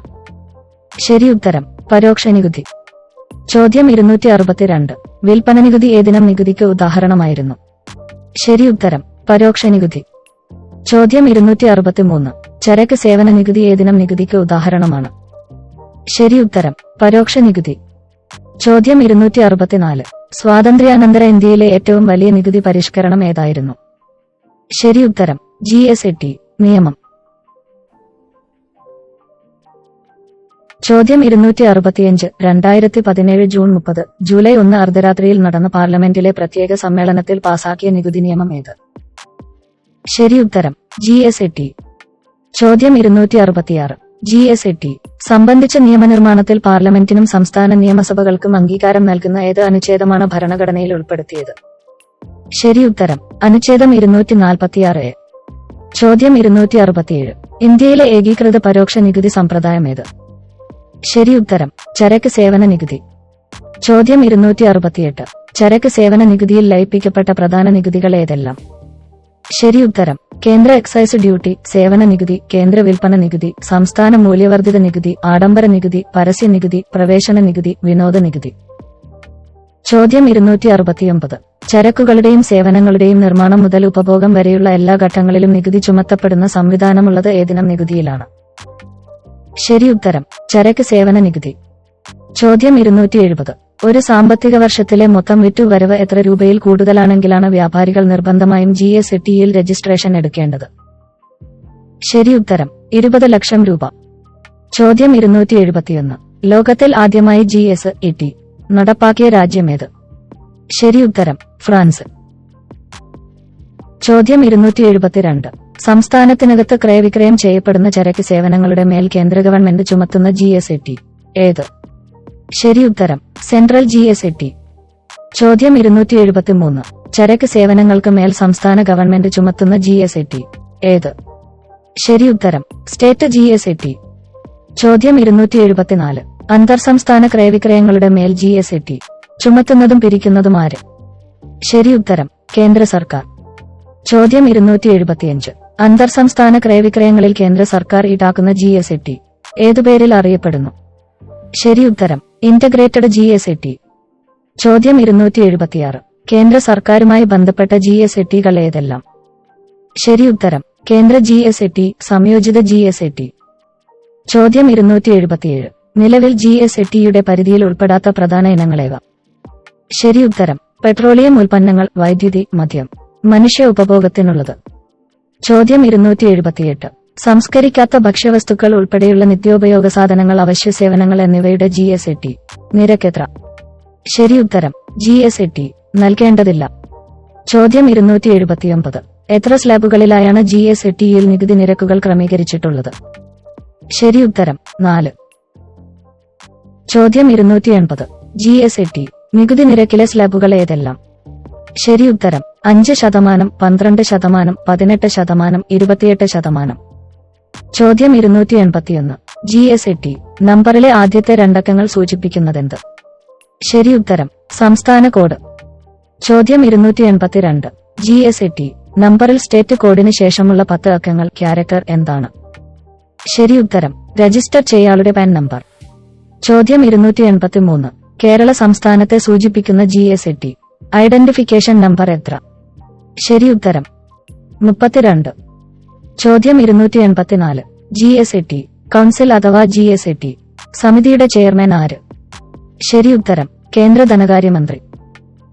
ശരി ഉത്തരം പരോക്ഷ നികുതി. ചോദ്യം 262. വിൽപ്പന നികുതി ഏതിനം നികുതിക്ക് ഉദാഹരണമായിരുന്നു? ശരി ഉത്തരം പരോക്ഷ നികുതി. ചോദ്യം 263. ചരക്ക് സേവന നികുതി ഏതിനം നികുതിക്ക് ഉദാഹരണമാണ്? ശരി ഉത്തരം പരോക്ഷ നികുതി. ചോദ്യം 264. സ്വാതന്ത്ര്യാനന്തര ഇന്ത്യയിലെ ഏറ്റവും വലിയ നികുതി പരിഷ്കരണം ഏതായിരുന്നു? ശരി ഉത്തരം GST നിയമം. ചോദ്യം 265. 2017 ജൂൺ 30, ജൂലൈ 1 അർദ്ധരാത്രിയിൽ നടന്ന പാർലമെന്റിലെ പ്രത്യേക സമ്മേളനത്തിൽ പാസാക്കിയ നികുതി നിയമം ഏത്? ശരി ഉത്തരം GST. ചോദ്യം 266. GST സംബന്ധിച്ച നിയമനിർമ്മാണത്തിൽ പാർലമെന്റിനും സംസ്ഥാന നിയമസഭകൾക്കും അംഗീകാരം നൽകുന്ന ഏത് അനുച്ഛേദമാണ് ഭരണഘടനയിൽ ഉൾപ്പെടുത്തിയത്? ശരി ഉത്തരം അനുച്ഛേദം 246A. ചോദ്യം 267. ഇന്ത്യയിലെ ഏകീകൃത പരോക്ഷ നികുതി സമ്പ്രദായം ഏത്? ശരി ഉത്തരം ചരക്ക് സേവന നികുതി. ചോദ്യം 268. ചരക്ക് സേവന നികുതിയിൽ ലയിപ്പിക്കപ്പെട്ട പ്രധാന നികുതികൾ ഏതെല്ലാം? ശരി ഉത്തരം കേന്ദ്ര എക്സൈസ് ഡ്യൂട്ടി, സേവന നികുതി, കേന്ദ്ര വിൽപ്പന നികുതി, സംസ്ഥാന മൂല്യവർദ്ധിത നികുതി, ആഡംബര നികുതി, പരസ്യ നികുതി, പ്രവേശന നികുതി, വിനോദ നികുതി. ചോദ്യം 269. ചരക്കുകളുടെയും സേവനങ്ങളുടെയും നിർമ്മാണം മുതൽ ഉപഭോഗം വരെയുള്ള എല്ലാ ഘട്ടങ്ങളിലും നികുതി ചുമത്തപ്പെടുന്ന സംവിധാനമുള്ളത് ഏതിനം നികുതിയിലാണ്? ശരി ഉത്തരം ചരക്ക് സേവന നികുതി. ചോദ്യം 270. ഒരു സാമ്പത്തിക വർഷത്തിലെ മൊത്തം വിറ്റുവരവ് എത്ര രൂപയിൽ കൂടുതലാണെങ്കിലാണ് വ്യാപാരികൾ നിർബന്ധമായും GSTയിൽ രജിസ്ട്രേഷൻ എടുക്കേണ്ടത്? ശരി ഉത്തരം 20 ലക്ഷം രൂപ. ചോദ്യം 271. ലോകത്തിൽ ആദ്യമായി GST നടപ്പാക്കിയ രാജ്യമേത്? ശരി ഉത്തരം ഫ്രാൻസ്. ചോദ്യം 272. സംസ്ഥാനത്തിനകത്ത് ക്രയവിക്രയം ചെയ്യപ്പെടുന്ന ചരക്ക് സേവനങ്ങളുടെ മേൽ കേന്ദ്ര ഗവൺമെന്റ് ചുമത്തുന്ന GST ഏത്? ശരി ഉത്തരം സെൻട്രൽ GST. ചോദ്യം 273. ചരക്ക് സേവനങ്ങൾക്ക് മേൽ സംസ്ഥാന ഗവൺമെന്റ് ചുമത്തുന്ന GST ഏത്? ശരി ഉത്തരം സ്റ്റേറ്റ് GST. ചോദ്യം 274. അന്തർ സംസ്ഥാന ക്രയവിക്രയങ്ങളുടെ മേൽ GST ചുമത്തുന്നതും പിരിക്കുന്നതും ആര്? ശരി ഉത്തരം കേന്ദ്ര സർക്കാർ. ചോദ്യം 275. അന്തർ സംസ്ഥാന ക്രയവിക്രയങ്ങളിൽ കേന്ദ്ര സർക്കാർ ഈടാക്കുന്ന GST ഏതുപേരിൽ അറിയപ്പെടുന്നു? ശരി ഉത്തരം ഇന്റഗ്രേറ്റഡ് GST. ചോദ്യം 276. കേന്ദ്ര സർക്കാരുമായി ബന്ധപ്പെട്ട GSTകൾ ഏതെല്ലാം? ശരി ഉത്തരം കേന്ദ്ര GST, സംയോജിത GST. ചോദ്യം 277. നിലവിൽ GSTയുടെ പരിധിയിൽ ഉൾപ്പെടാത്ത പ്രധാന ഇനങ്ങളേവ? ശരി ഉത്തരം പെട്രോളിയം ഉൽപ്പന്നങ്ങൾ, വൈദ്യുതി, മദ്യം. മനുഷ്യ ഉപഭോഗത്തിനുള്ളത്. ചോദ്യം 278. സംസ്കരിക്കാത്ത ഭക്ഷ്യവസ്തുക്കൾ ഉൾപ്പെടെയുള്ള നിത്യോപയോഗ സാധനങ്ങൾ, അവശ്യ സേവനങ്ങൾ എന്നിവയുടെ GST നിരക്കെത്ര? ശരിയുത്തരം GST നൽകേണ്ടതില്ല. ചോദ്യം 279. എത്ര സ്ലാബുകളിലായാണ് GSTയിൽ നികുതി നിരക്കുകൾ ക്രമീകരിച്ചിട്ടുള്ളത്? ശരിയുത്തരം 4. ചോദ്യം 280. GST നികുതി നിരക്കിലെ സ്ലാബുകൾ ഏതെല്ലാം? ശരിയുത്തരം 5%, 12%, 18%, 28%. ചോദ്യം 281. GST നമ്പറിലെ ആദ്യത്തെ രണ്ടക്കങ്ങൾ സൂചിപ്പിക്കുന്നതെന്ത്? ശരിയുത്തരം സംസ്ഥാന കോഡ്. ചോദ്യം 282. GST നമ്പറിൽ സ്റ്റേറ്റ് കോഡിന് ശേഷമുള്ള 10 അക്കങ്ങൾ ക്യാരക്ടർ എന്താണ്? ശരിയുത്തരം രജിസ്റ്റർ ചെയ്യാളുടെ പാൻ നമ്പർ. ചോദ്യം 283. കേരള സംസ്ഥാനത്തെ സൂചിപ്പിക്കുന്ന GST ഐഡന്റിഫിക്കേഷൻ നമ്പർ എത്ര? ശരിയുത്തരം 32. ചോദ്യം 284. GST കൗൺസിൽ അഥവാ GST സമിതിയുടെ ചെയർമാൻ ആര്? ശരിയുത്തരം കേന്ദ്ര ധനകാര്യമന്ത്രി.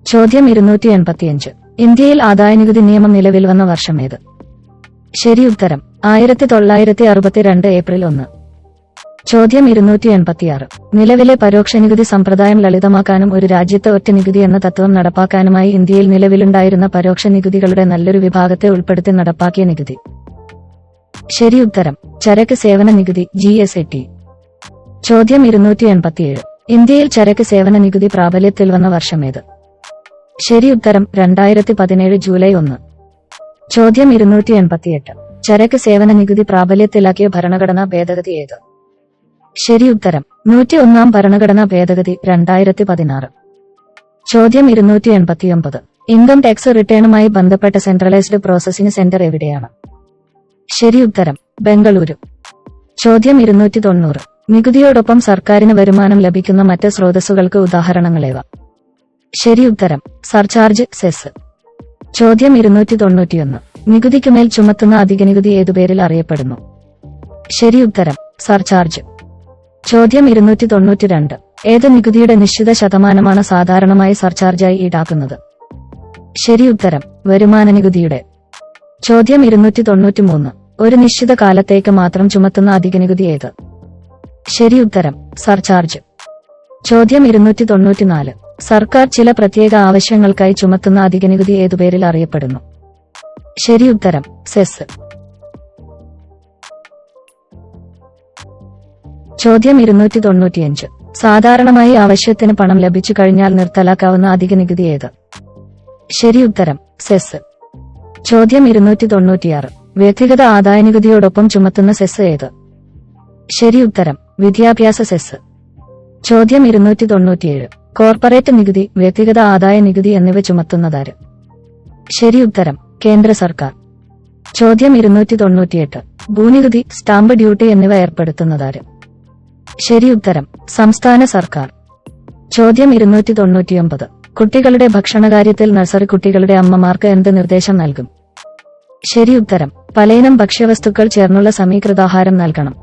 ചോദ്യം 285. ഇന്ത്യയിൽ ആദായനികുതി നിയമം നിലവിൽ വന്ന വർഷമേത്? ശരിയുത്തരം 1962 ഏപ്രിൽ 1. ചോദ്യം 286. നിലവിലെ പരോക്ഷ നികുതി സമ്പ്രദായം ലളിതമാക്കാനും ഒരു രാജ്യത്ത് ഒറ്റ നികുതി എന്ന തത്വം നടപ്പാക്കാനുമായി ഇന്ത്യയിൽ നിലവിലുണ്ടായിരുന്ന പരോക്ഷ നികുതികളുടെ നല്ലൊരു വിഭാഗത്തെ ഉൾപ്പെടുത്തി നടപ്പാക്കിയ നികുതി? ശരിയുത്തരം ചരക്ക് സേവന നികുതി GST. ചോദ്യം 287. ഇന്ത്യയിൽ ചരക്ക് സേവന നികുതി പ്രാബല്യത്തിൽ വന്ന വർഷമേത്? ശരിയുത്തരം 2017 ജൂലൈ 1. ചോദ്യം 288. ചരക്ക് സേവന നികുതി പ്രാബല്യത്തിലാക്കിയ ഭരണഘടനാ ഭേദഗതി ഏത്? ശരിയുത്തരം 101 ഭരണഘടനാ ഭേദഗതി 2016. ചോദ്യം 289. ഇൻകം ടാക്സ് റിട്ടേണുമായി ബന്ധപ്പെട്ട സെൻട്രലൈസ്ഡ് പ്രോസസിംഗ് സെന്റർ എവിടെയാണ്? ശരിയുത്തരം ബംഗളൂരു. ചോദ്യം 290. നികുതിയോടൊപ്പം സർക്കാരിന് വരുമാനം ലഭിക്കുന്ന മറ്റ് സ്രോതസ്സുകൾക്ക് ഉദാഹരണങ്ങളേവ? ശരിയുത്തരം സർചാർജ്, സെസ്. ചോദ്യം 291. നികുതിക്കുമേൽ ചുമത്തുന്ന അധിക നികുതി ഏതുപേരിൽ അറിയപ്പെടുന്നു? ശരിയുത്തരം സർചാർജ്. ചോദ്യം 292. ഏത് നികുതിയുടെ നിശ്ചിത ശതമാനമാണ് സാധാരണമായി സർചാർജായി ഈടാക്കുന്നത്? ശരിയുത്തരം വരുമാന നികുതിയുടെ. ചോദ്യം 293. ഒരു നിശ്ചിത കാലത്തേക്ക് മാത്രം ചുമത്തുന്ന അധിക നികുതി ഏത്? ശരിയുത്തരം സർചാർജ്. ചോദ്യം 294. സർക്കാർ ചില പ്രത്യേക ആവശ്യങ്ങൾക്കായി ചുമത്തുന്ന അധിക നികുതി ഏതുപേരിൽ അറിയപ്പെടുന്നു? ശരിയുത്തരം സെസ്. ചോദ്യം 295. സാധാരണമായി ആവശ്യത്തിന് പണം ലഭിച്ചു കഴിഞ്ഞാൽ നിർത്തലാക്കാവുന്ന അധിക നികുതി ഏത്? ശരിയുത്തരം സെസ്. ചോദ്യം 296. വ്യക്തിഗത ആദായനികുതിയോടൊപ്പം ചുമത്തുന്ന സെസ് ഏത്? ശരിയുത്തരം വിദ്യാഭ്യാസ സെസ്. ചോദ്യം 297. കോർപ്പറേറ്റ് നികുതി, വ്യക്തിഗത ആദായ നികുതി എന്നിവ ചുമത്തുന്നതാര്? ശരിയുത്തരം കേന്ദ്ര സർക്കാർ. ചോദ്യം 298. ഭൂനികുതി, സ്റ്റാമ്പ് ഡ്യൂട്ടി എന്നിവ ഏർപ്പെടുത്തുന്നതാര്? ശരിയുത്തരം സംസ്ഥാന സർക്കാർ. ചോദ്യം 299. കുട്ടികളുടെ ഭക്ഷണകാര്യത്തിൽ നഴ്സറി കുട്ടികളുടെ അമ്മമാർക്ക് എന്ത് നിർദ്ദേശം നൽകും? ശരിയുത്തരം പലയിനം ഭക്ഷ്യവസ്തുക്കൾ ചേർന്നുള്ള സമീകൃതാഹാരം നൽകണം.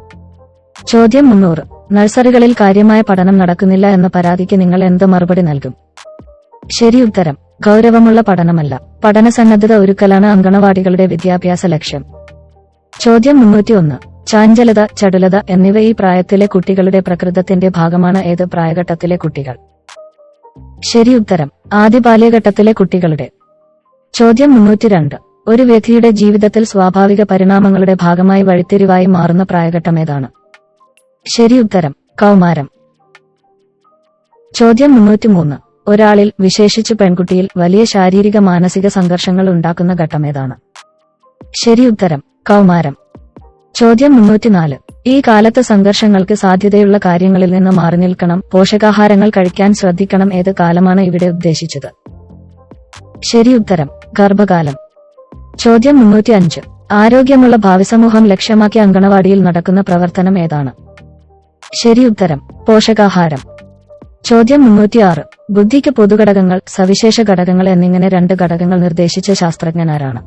ചോദ്യം 300. നഴ്സറികളിൽ കാര്യമായ പഠനം നടക്കുന്നില്ല എന്ന പരാതിക്ക് നിങ്ങൾ എന്ത് മറുപടി നൽകും? ശരിയുത്തരം ഗൗരവമുള്ള പഠനമല്ല, പഠനസന്നദ്ധത ഒരുക്കലാണ് അങ്കണവാടികളുടെ വിദ്യാഭ്യാസ ലക്ഷ്യം. ചോദ്യം 301. ചാഞ്ചലത, ചടുലത എന്നിവ ഈ പ്രായത്തിലെ കുട്ടികളുടെ പ്രകൃതത്തിന്റെ ഭാഗമാണ്. ഏത് പ്രായഘട്ടത്തിലെ കുട്ടികൾ? ശരിയുത്തരം ആദ്യ ബാല്യഘട്ടത്തിലെ കുട്ടികളുടെ. ചോദ്യം 302. ഒരു വ്യക്തിയുടെ ജീവിതത്തിൽ സ്വാഭാവിക പരിണാമങ്ങളുടെ ഭാഗമായി വഴിത്തിരിവായി മാറുന്ന പ്രായഘട്ടം ഏതാണ്? ശരിയുത്തരം കൗമാരം. ചോദ്യം 303. ഒരാളിൽ, വിശേഷിച്ച് പെൺകുട്ടിയിൽ, വലിയ ശാരീരിക മാനസിക സംഘർഷങ്ങൾ ഉണ്ടാക്കുന്ന ഘട്ടമേതാണ്? ശരിയുത്തരം കൗമാരം. ചോദ്യം 304. ഈ കാലത്ത് സംഘർഷങ്ങൾക്ക് സാധ്യതയുള്ള കാര്യങ്ങളിൽ നിന്ന് മാറി നിൽക്കണം, പോഷകാഹാരങ്ങൾ കഴിക്കാൻ ശ്രദ്ധിക്കണം. ഏത് കാലമാണ് ഇവിടെ ഉദ്ദേശിച്ചത്? ശരിയുത്തരം ഗർഭകാലം. ചോദ്യം 305. ആരോഗ്യമുള്ള ഭാവിസമൂഹം ലക്ഷ്യമാക്കി അങ്കണവാടിയിൽ നടക്കുന്ന പ്രവർത്തനം ഏതാണ്? ശരിയുത്തരം പോഷകാഹാരം. ചോദ്യം 306. ബുദ്ധിക്ക് പൊതുഘടകങ്ങൾ, സവിശേഷ ഘടകങ്ങൾ എന്നിങ്ങനെ 2 ഘടകങ്ങൾ നിർദ്ദേശിച്ച ശാസ്ത്രജ്ഞനാരാണ്?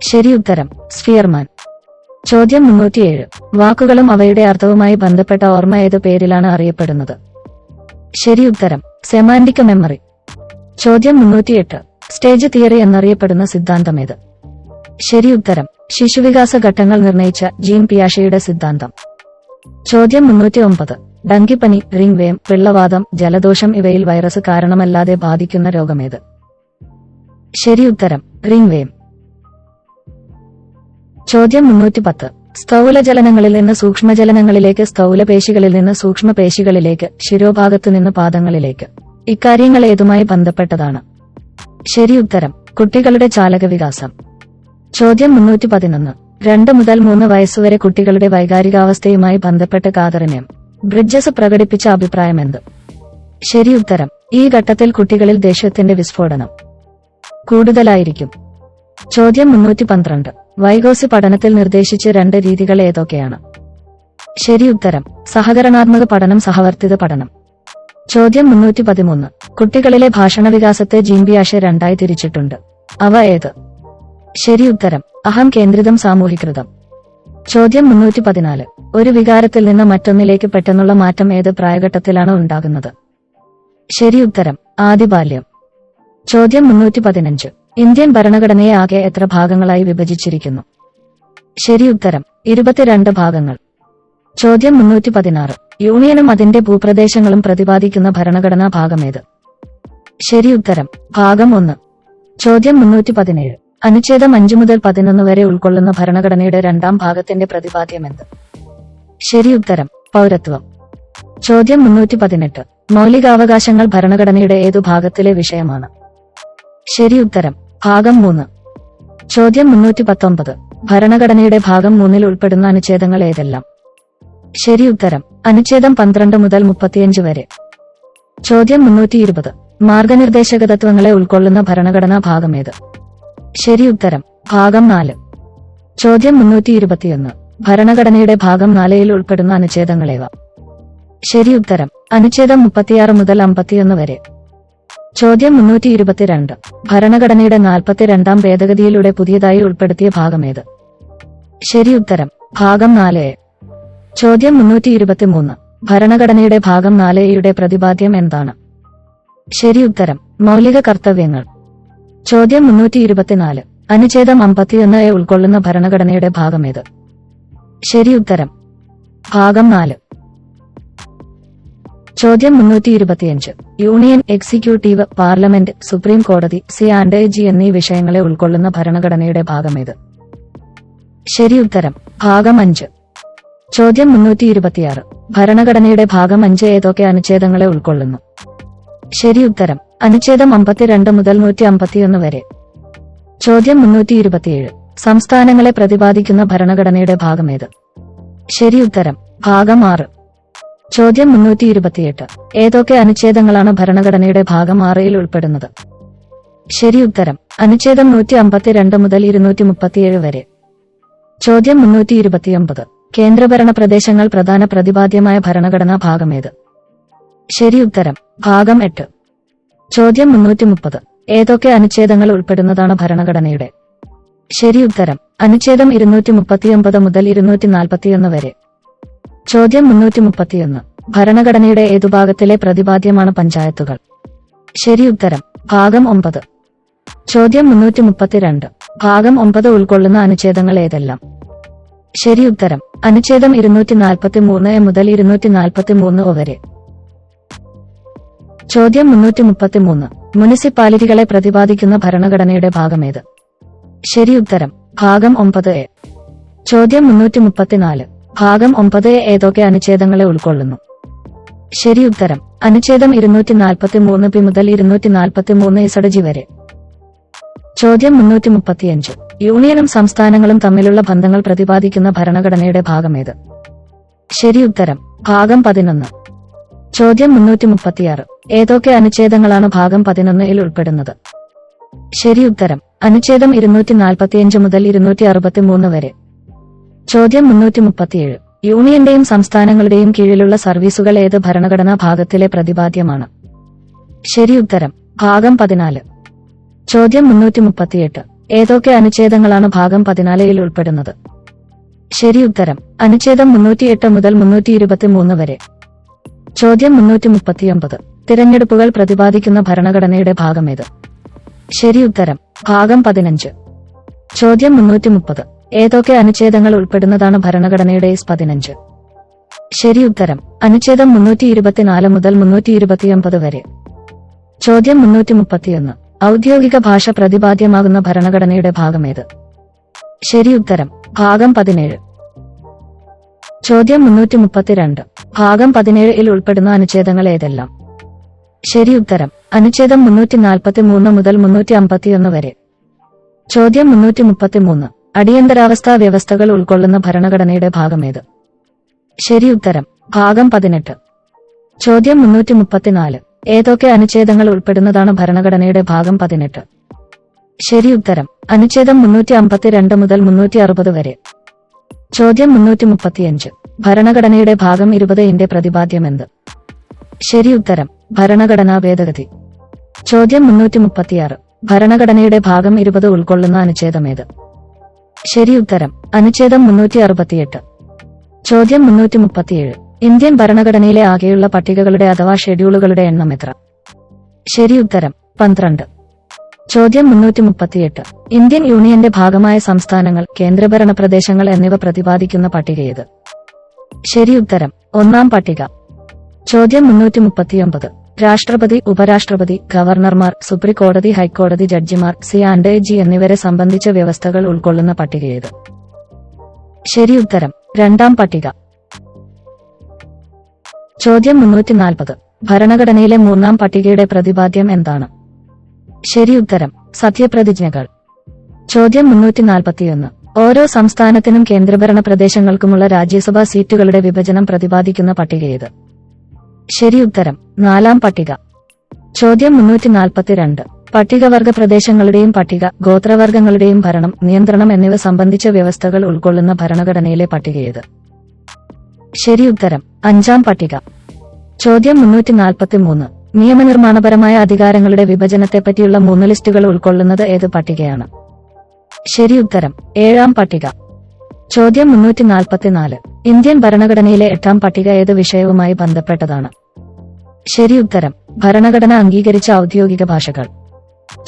ശരിയുത്തരം സ്ഫിയർമാൻ. ചോദ്യം 307. വാക്കുകളും അവയുടെ അർത്ഥവുമായി ബന്ധപ്പെട്ട ഓർമ്മ ഏത് പേരിലാണ് അറിയപ്പെടുന്നത്? ശരിയുത്തരം സെമാന്റിക് മെമ്മറി. ചോദ്യം 308. സ്റ്റേജ് തിയറി എന്നറിയപ്പെടുന്ന സിദ്ധാന്തമേത്? ശരി ഉത്തരം. ശിശുവികാസ ഘട്ടങ്ങൾ നിർണയിച്ച ജീൻ പിയാഷെയുടെ സിദ്ധാന്തം. ചോദ്യം 309. ഡങ്കിപ്പനി, റിംഗ്വേം, പിള്ളവാതം, ജലദോഷം ഇവയിൽ വൈറസ് കാരണമല്ലാതെ ബാധിക്കുന്ന രോഗമേത്? ശരി ഉത്തരം. റിംഗ്വേം. ചോദ്യം 310. സ്ഥൂലജലനങ്ങളിൽ നിന്ന് സൂക്ഷ്മജലനങ്ങളിലേക്ക്, സ്ഥൂലപേശികളിൽ നിന്ന് സൂക്ഷ്മപേശികളിലേക്ക്, ശിരോഭാഗത്തുനിന്ന് പാദങ്ങളിലേക്ക്. ഇക്കാര്യങ്ങൾ ഏതുമായി ബന്ധപ്പെട്ടതാണ്? ശരി ഉത്തരം. കുട്ടികളുടെ ചാലകവികാസം. ചോദ്യം 311. 2 മുതൽ 3 വയസ്സുവരെ കുട്ടികളുടെ വൈകാരികാവസ്ഥയുമായി ബന്ധപ്പെട്ട് കാതറിനെയും ബ്രിഡ്ജസ് പ്രകടിപ്പിച്ച അഭിപ്രായമെന്ത്? ശരി ഉത്തരം. ഈ ഘട്ടത്തിൽ കുട്ടികളിൽ ദേഷ്യത്തിന്റെ വിസ്ഫോടനം കൂടുതലായിരിക്കും. ചോദ്യം 312. വൈഗോസി പഠനത്തിൽ നിർദ്ദേശിച്ച 2 രീതികൾ ഏതൊക്കെയാണ്? ശരി ഉത്തരം. സഹകരണാത്മക പഠനം, സഹവർത്തിത പഠനം. ചോദ്യം 313. കുട്ടികളിലെ ഭാഷണവികാസത്തെ ജീൻ പിയാഷെ 2ആയി തിരിച്ചിട്ടുണ്ട്. അവ ഏത്? ശരി ഉത്തരം. അഹം കേന്ദ്രിതം, സാമൂഹികൃതം. ചോദ്യം 314. ഒരു വികാരത്തിൽ നിന്ന് മറ്റൊന്നിലേക്ക് പെട്ടെന്നുള്ള മാറ്റം ഏത് പ്രായഘട്ടത്തിലാണ് ഉണ്ടാകുന്നത്? ശരി ഉത്തരം. ആദിബാല്യം. ചോദ്യം 315. ഇന്ത്യൻ ഭരണഘടനയെ ആകെ എത്ര ഭാഗങ്ങളായി വിഭജിച്ചിരിക്കുന്നു? ശരി ഉത്തരം. 22 ഭാഗങ്ങൾ. ചോദ്യം 316. യൂണിയനും അതിന്റെ ഭൂപ്രദേശങ്ങളും പ്രതിപാദിക്കുന്ന ഭരണഘടനാ ഭാഗമേത്? ശരി ഉത്തരം. ഭാഗം 1. ചോദ്യം 317. അനുച്ഛേദം 5 മുതൽ 11 വരെ ഉൾക്കൊള്ളുന്ന ഭരണഘടനയുടെ 2ാം ഭാഗത്തിന്റെ പ്രതിപാദ്യമെന്ത്? ശരി ഉത്തരം. പൗരത്വം. ചോദ്യം 318. മൗലികാവകാശങ്ങൾ ഭരണഘടനയുടെ ഏതു ഭാഗത്തിലെ വിഷയമാണ്? ശരി ഉത്തരം. ഭാഗം 3. ചോദ്യം 319. ഭരണഘടനയുടെ ഭാഗം 3ൽ ഉൾപ്പെടുന്ന അനുച്ഛേദങ്ങൾ ഏതെല്ലാം? ശരി ഉത്തരം. അനുച്ഛേദം 12 മുതൽ 35 വരെ. ചോദ്യം 320. മാർഗനിർദ്ദേശക തത്വങ്ങളെ ഉൾക്കൊള്ളുന്ന ഭരണഘടനാ ഭാഗമേത്? ശരി ഉത്തരം. ഭാഗം 4. ചോദ്യം 321. ഭരണഘടനയുടെ ഭാഗം 4ൽ ഉൾപ്പെടുന്ന അനുച്ഛേദങ്ങളേവ? ശരി ഉത്തരം. അനുച്ഛേദം 36 മുതൽ 51 വരെ. ചോദ്യം 322. ഭരണഘടനയുടെ 42ാം ഭേദഗതിയിലൂടെ പുതിയതായി ഉൾപ്പെടുത്തിയ ഭാഗമേത്? ശരി ഉത്തരം. ഭാഗം 4A. ചോദ്യം 323. ഭരണഘടനയുടെ ഭാഗം 4Aയുടെ പ്രതിപാദ്യം എന്താണ്? ശരി ഉത്തരം. മൗലിക കർത്തവ്യങ്ങൾ. ചോദ്യം 324. അനുച്ഛേദം 51A ഉൾക്കൊള്ളുന്ന ഭരണഘടനയുടെ ഭാഗമേത്? ശരി ഉത്തരം. ഭാഗം 4. ചോദ്യം 325. യൂണിയൻ, എക്സിക്യൂട്ടീവ്, പാർലമെന്റ്, സുപ്രീം കോടതി, സി&ജി എന്നീ വിഷയങ്ങളെ ഉൾക്കൊള്ളുന്ന ഭരണഘടനയുടെ ഭാഗമേത്? ശരി ഉത്തരം. ഭാഗം 5. ചോദ്യം 326. ഭരണഘടനയുടെ ഭാഗം 5 ഏതൊക്കെ അനുച്ഛേദങ്ങളെ ഉൾക്കൊള്ളുന്നു? ശരി ഉത്തരം. അനുച്ഛേദം 52 മുതൽ 151 വരെ. ചോദ്യം 327. സംസ്ഥാനങ്ങളെ പ്രതിപാദിക്കുന്ന ഭരണഘടനയുടെ ഭാഗമേത്? ശരി ഉത്തരം. ഭാഗം 6. ചോദ്യം 328. ഏതൊക്കെ അനുച്ഛേദങ്ങളാണ് ഭരണഘടനയുടെ ഭാഗം 6ൽ ഉൾപ്പെടുന്നത്? ശരി ഉത്തരം. അനുച്ഛേദം 152 മുതൽ 237 വരെ. ചോദ്യം 329. കേന്ദ്രഭരണ പ്രദേശങ്ങൾ പ്രധാന പ്രതിപാദ്യമായ ഭരണഘടനാ ഭാഗമേത്? ശരി ഉത്തരം. ഭാഗം 8. ചോദ്യം 330. ഏതൊക്കെ അനുച്ഛേദങ്ങൾ ഉൾപ്പെടുന്നതാണ് ഭരണഘടനയുടെ? ശരി ഉത്തരം. അനുച്ഛേദം 239 മുതൽ 241 വരെ. ചോദ്യം 331. ഭരണഘടനയുടെ ഏതു ഭാഗത്തിലെ പ്രതിപാദ്യമാണ് പഞ്ചായത്തുകൾ? ശരി ഉത്തരം. ഭാഗം 9. ചോദ്യം 332. ഭാഗം 9 ഉൾക്കൊള്ളുന്ന അനുച്ഛേദങ്ങൾ ഏതെല്ലാം? ശരി ഉത്തരം. അനുച്ഛേദം 243 മുതൽ 243 വരെ. ചോദ്യം 333. മുനിസിപ്പാലിറ്റികളെ പ്രതിപാദിക്കുന്ന ഭരണഘടനയുടെ ഭാഗമേത്? ശരി ഉത്തരം. ഭാഗം 9A. ചോദ്യം 334. ഭാഗം 9A ഏതൊക്കെ അനുച്ഛേദങ്ങളെ ഉൾക്കൊള്ളുന്നു? ശരി ഉത്തരം. അനുച്ഛേദം 243 മുതൽ 243 വരെ. ചോദ്യം 335. യൂണിയനും സംസ്ഥാനങ്ങളും തമ്മിലുള്ള ബന്ധങ്ങൾ പ്രതിപാദിക്കുന്ന ഭരണഘടനയുടെ ഭാഗമേത്? ശരി ഉത്തരം. ഭാഗം 11. ചോദ്യം 336. ഏതൊക്കെ അനുച്ഛേദങ്ങളാണ് ഭാഗം 11ൽ ഉൾപ്പെടുന്നത്? ശരി ഉത്തരം. അനുച്ഛേദം 245 മുതൽ 263 വരെ. ചോദ്യം 337. യൂണിയന്റെയും സംസ്ഥാനങ്ങളുടെയും കീഴിലുള്ള സർവീസുകൾ ഏത് ഭരണഘടനാ ഭാഗത്തിലെ പ്രതിപാദ്യമാണ്? ശരി ഉത്തരം. ഭാഗം 14. ചോദ്യം 338. ഏതൊക്കെ അനുച്ഛേദങ്ങളാണ് ഭാഗം 14ൽ ഉൾപ്പെടുന്നത്? ശരി ഉത്തരം. അനുച്ഛേദം 308 മുതൽ 323 വരെ. ചോദ്യം 339. തിരഞ്ഞെടുപ്പുകൾ പ്രതിപാദിക്കുന്ന ഭരണഘടനയുടെ ഭാഗമേത്? ശരി ഉത്തരം. ഭാഗം 15. ചോദ്യം 330. ഏതൊക്കെ അനുച്ഛേദങ്ങൾ ഉൾപ്പെടുന്നതാണ് ഭരണഘടനയുടെ S-15? ശരി ഉത്തരം അനുച്ഛേദം 324 മുതൽ 329 വരെ. ചോദ്യം 331. ഔദ്യോഗിക ഭാഷ പ്രതിപാദ്യമാകുന്ന ഭരണഘടനയുടെ ഭാഗമേത്? ശരി ഉത്തരം ഭാഗം 17. ചോദ്യം 332. ഭാഗം 17 ൽ ഉൾപ്പെടുന്ന അനുച്ഛേദങ്ങൾ ഏതെല്ലാം? ശരി ഉത്തരം അനുച്ഛേദം 343 മുതൽ 351 വരെ. ചോദ്യം 333. അടിയന്തരാവസ്ഥാ വ്യവസ്ഥകൾ ഉൾക്കൊള്ളുന്ന ഭരണഘടനയുടെ ഭാഗമേത്? ശരി ഉത്തരം ഭാഗം 18. ചോദ്യം 334. ഏതൊക്കെ അനുച്ഛേദങ്ങൾ ഉൾപ്പെടുന്നതാണ് ഭരണഘടനയുടെ ഭാഗം 18? ശരി ഉത്തരം അനുച്ഛേദം 352 മുതൽ 360 വരെ. ചോദ്യം 335. ഭരണഘടനയുടെ ഭാഗം 20 പ്രതിപാദ്യമെന്ത്? ശരി ഉത്തരം ഭരണഘടനാ ഭേദഗതി. ചോദ്യം 336. ഭരണഘടനയുടെ ഭാഗം 20 ഉൾക്കൊള്ളുന്ന അനുച്ഛേദമേത്? ശരി ഉത്തരം അനുച്ഛേദം 368. ചോദ്യം 337. ഇന്ത്യൻ ഭരണഘടനയിലെ ആകെയുള്ള പട്ടികകളുടെ അഥവാ ഷെഡ്യൂളുകളുടെ എണ്ണം എത്ര? ശരി ഉത്തരം 12. ചോദ്യം 338. ഇന്ത്യൻ യൂണിയന്റെ ഭാഗമായ സംസ്ഥാനങ്ങൾ, കേന്ദ്രഭരണ പ്രദേശങ്ങൾ എന്നിവ പ്രതിപാദിക്കുന്ന പട്ടിക ഏത്? ശരി ഉത്തരം ഒന്നാം പട്ടിക. ചോദ്യം 339. രാഷ്ട്രപതി, ഉപരാഷ്ട്രപതി, ഗവർണർമാർ, സുപ്രീംകോടതി, ഹൈക്കോടതി ജഡ്ജിമാർ, C&G എന്നിവരെ സംബന്ധിച്ച വ്യവസ്ഥകൾ ഉൾക്കൊള്ളുന്ന പട്ടിക ഏത്? ശരി ഉത്തരം രണ്ടാം പട്ടിക. ചോദ്യം 340. ഭരണഘടനയിലെ മൂന്നാം പട്ടികയുടെ പ്രതിപാദ്യം എന്താണ്? ശരി ഉത്തരം സത്യപ്രതിജ്ഞകൾ. ചോദ്യം 341. ഓരോ സംസ്ഥാനത്തിനും കേന്ദ്രഭരണ പ്രദേശങ്ങൾക്കുമുള്ള രാജ്യസഭാ സീറ്റുകളുടെ വിഭജനം പ്രതിപാദിക്കുന്ന പട്ടിക ഏത്? ശരി ഉത്തരം നാലാം പട്ടിക. ചോദ്യം 342. പട്ടികവർഗ പ്രദേശങ്ങളുടെയും പട്ടിക ഗോത്രവർഗങ്ങളുടെയും ഭരണം, നിയന്ത്രണം എന്നിവ സംബന്ധിച്ച വ്യവസ്ഥകൾ ഉൾക്കൊള്ളുന്ന ഭരണഘടനയിലെ പട്ടിക ഏത്? ശരി ഉത്തരം അഞ്ചാം പട്ടിക. ചോദ്യം 343. നിയമനിർമ്മാണപരമായ അധികാരങ്ങളുടെ വിഭജനത്തെപ്പറ്റിയുള്ള 3 ലിസ്റ്റുകൾ ഉൾക്കൊള്ളുന്നത് ഏത് പട്ടികയാണ്? ശരി ഉത്തരം ഏഴാം പട്ടിക. ചോദ്യം 344. ഇന്ത്യൻ ഭരണഘടനയിലെ 8ാം പട്ടിക ഏത് വിഷയവുമായി ബന്ധപ്പെട്ടതാണ്? ശരി ഉത്തരം ഭരണഘടന അംഗീകരിച്ച ഔദ്യോഗിക ഭാഷകൾ.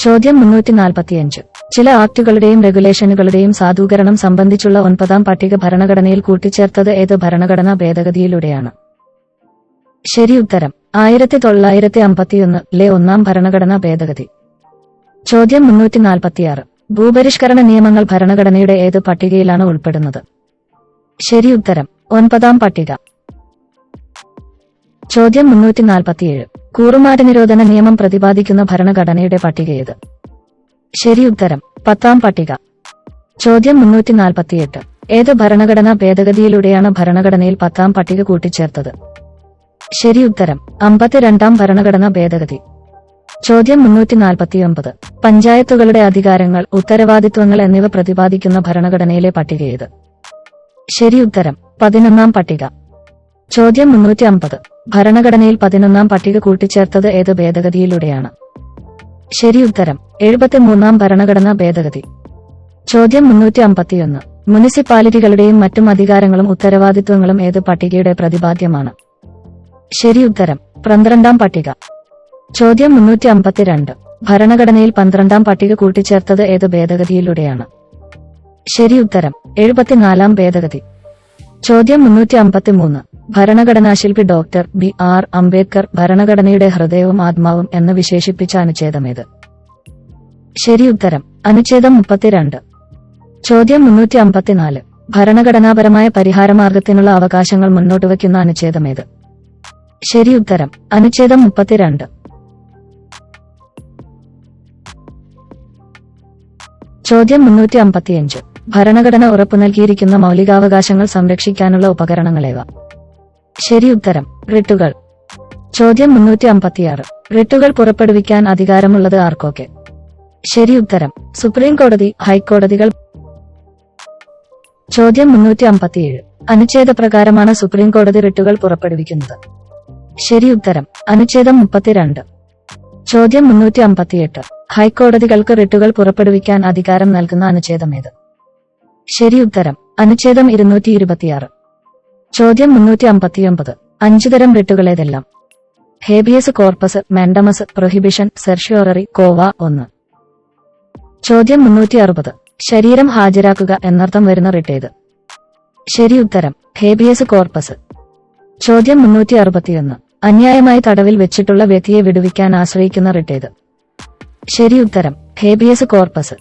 ചോദ്യം 345. ചില ആക്ടുകളുടെയും റെഗുലേഷനുകളുടെയും സാധൂകരണം സംബന്ധിച്ചുള്ള 9ാം പട്ടിക ഭരണഘടനയിൽ കൂട്ടിച്ചേർത്തത് ഏത് ഭരണഘടനാ ഭേദഗതിയിലൂടെയാണ്? ശരി ഉത്തരം 1951 ഒന്നാം ഭരണഘടനാ ഭേദഗതി. ചോദ്യം 346. ഭൂപരിഷ്കരണ നിയമങ്ങൾ ഭരണഘടനയുടെ ഏത് പട്ടികയിലാണ് ഉൾപ്പെടുന്നത്? ശരി ഉത്തരം 9ാം പട്ടിക. ചോദ്യം 347. കൂറുമാറ്റ നിരോധന നിയമം പ്രതിപാദിക്കുന്ന ഭരണഘടനയുടെ പട്ടിക ഏത്? ശരി ഉത്തരം 10ാം പട്ടിക. ചോദ്യം 348. ഏത് ഭരണഘടനാ ഭേദഗതിയിലൂടെയാണ് ഭരണഘടനയിൽ 10ാം പട്ടിക കൂട്ടിച്ചേർത്തത്? ശരി ഉത്തരം 52ാം ഭരണഘടനാ ഭേദഗതി. ചോദ്യം 349. പഞ്ചായത്തുകളുടെ അധികാരങ്ങൾ, ഉത്തരവാദിത്വങ്ങൾ എന്നിവ പ്രതിപാദിക്കുന്ന ഭരണഘടനയിലെ പട്ടിക ഏത്? ശരി ഉത്തരം 11ാം പട്ടിക. ചോദ്യം 350. ഭരണഘടനയിൽ 11ാം പട്ടിക കൂട്ടിച്ചേർത്തത് ഏത് ഭേദഗതിയിലൂടെയാണ്? ശരി ഉത്തരം 73ാം ഭരണഘടനാ ഭേദഗതി. ചോദ്യം 351. മുനിസിപ്പാലിറ്റികളുടെയും മറ്റും അധികാരങ്ങളും ഉത്തരവാദിത്വങ്ങളും ഏത് പട്ടികയുടെ പ്രതിപാദ്യമാണ്? ശരി ഉത്തരം 12ാം പട്ടിക. ചോദ്യം 352. ഭരണഘടനയിൽ 12ാം പട്ടിക കൂട്ടിച്ചേർത്തത് ഏത് ഭേദഗതിയിലൂടെയാണ്? ശരി ഉത്തരം 74ാം ഭേദഗതി. ചോദ്യം 353. ഭരണഘടനാശില്പി ഡോക്ടർ B.R. അംബേദ്കർ ഭരണഘടനയുടെ ഹൃദയവും ആത്മാവും എന്ന് വിശേഷിപ്പിച്ച അനുച്ഛേദമേത്? ശരി ഉത്തരം അനുച്ഛേദം 32. ചോദ്യം 354. ഭരണഘടനാപരമായ പരിഹാരമാർഗത്തിനുള്ള അവകാശങ്ങൾ മുന്നോട്ടുവയ്ക്കുന്ന അനുച്ഛേദമേത്? ശരി ഉത്തരം അനുച്ഛേദം 32. ചോദ്യം 355. ഭരണഘടന ഉറപ്പു നൽകിയിരിക്കുന്ന മൗലികാവകാശങ്ങൾ സംരക്ഷിക്കാനുള്ള ഉപകരണങ്ങളേവ? ശരി ഉത്തരം റിട്ടുകൾ. ചോദ്യം 356. റിട്ടുകൾ പുറപ്പെടുവിക്കാൻ അധികാരമുള്ളത് ആർക്കൊക്കെ? ശരി ഉത്തരം സുപ്രീം കോടതി, ഹൈക്കോടതികൾ. ചോദ്യം 357. അനുച്ഛേദപ്രകാരമാണ് സുപ്രീം കോടതി റിട്ടുകൾ പുറപ്പെടുവിക്കുന്നത്? ശരി ഉത്തരം അനുച്ഛേദം 32. ചോദ്യം 358. ഹൈക്കോടതികൾക്ക് റിട്ടുകൾ പുറപ്പെടുവിക്കാൻ അധികാരം നൽകുന്ന അനുച്ഛേദമേത്? ശരി ഉത്തരം അനുച്ഛേദം 226. ചോദ്യം 359. 5 തരം റിട്ടുകളേതെല്ലാം? Habeas corpus, mandamus, prohibition, certiorari, quo 1. ചോദ്യം 360. ശരീരം ഹാജരാക്കുക എന്നർത്ഥം വരുന്ന റിട്ടേത്. ശരി ഉത്തരം ഹേബിയസ് കോർപ്പസ്. ചോദ്യം 361. അന്യായമായി തടവിൽ വെച്ചിട്ടുള്ള വ്യക്തിയെ വിടുവിക്കാൻ ആശ്രയിക്കുന്ന റിട്ടേത്. ശരി ഉത്തരം ഹേബിയസ് കോർപ്പസ്.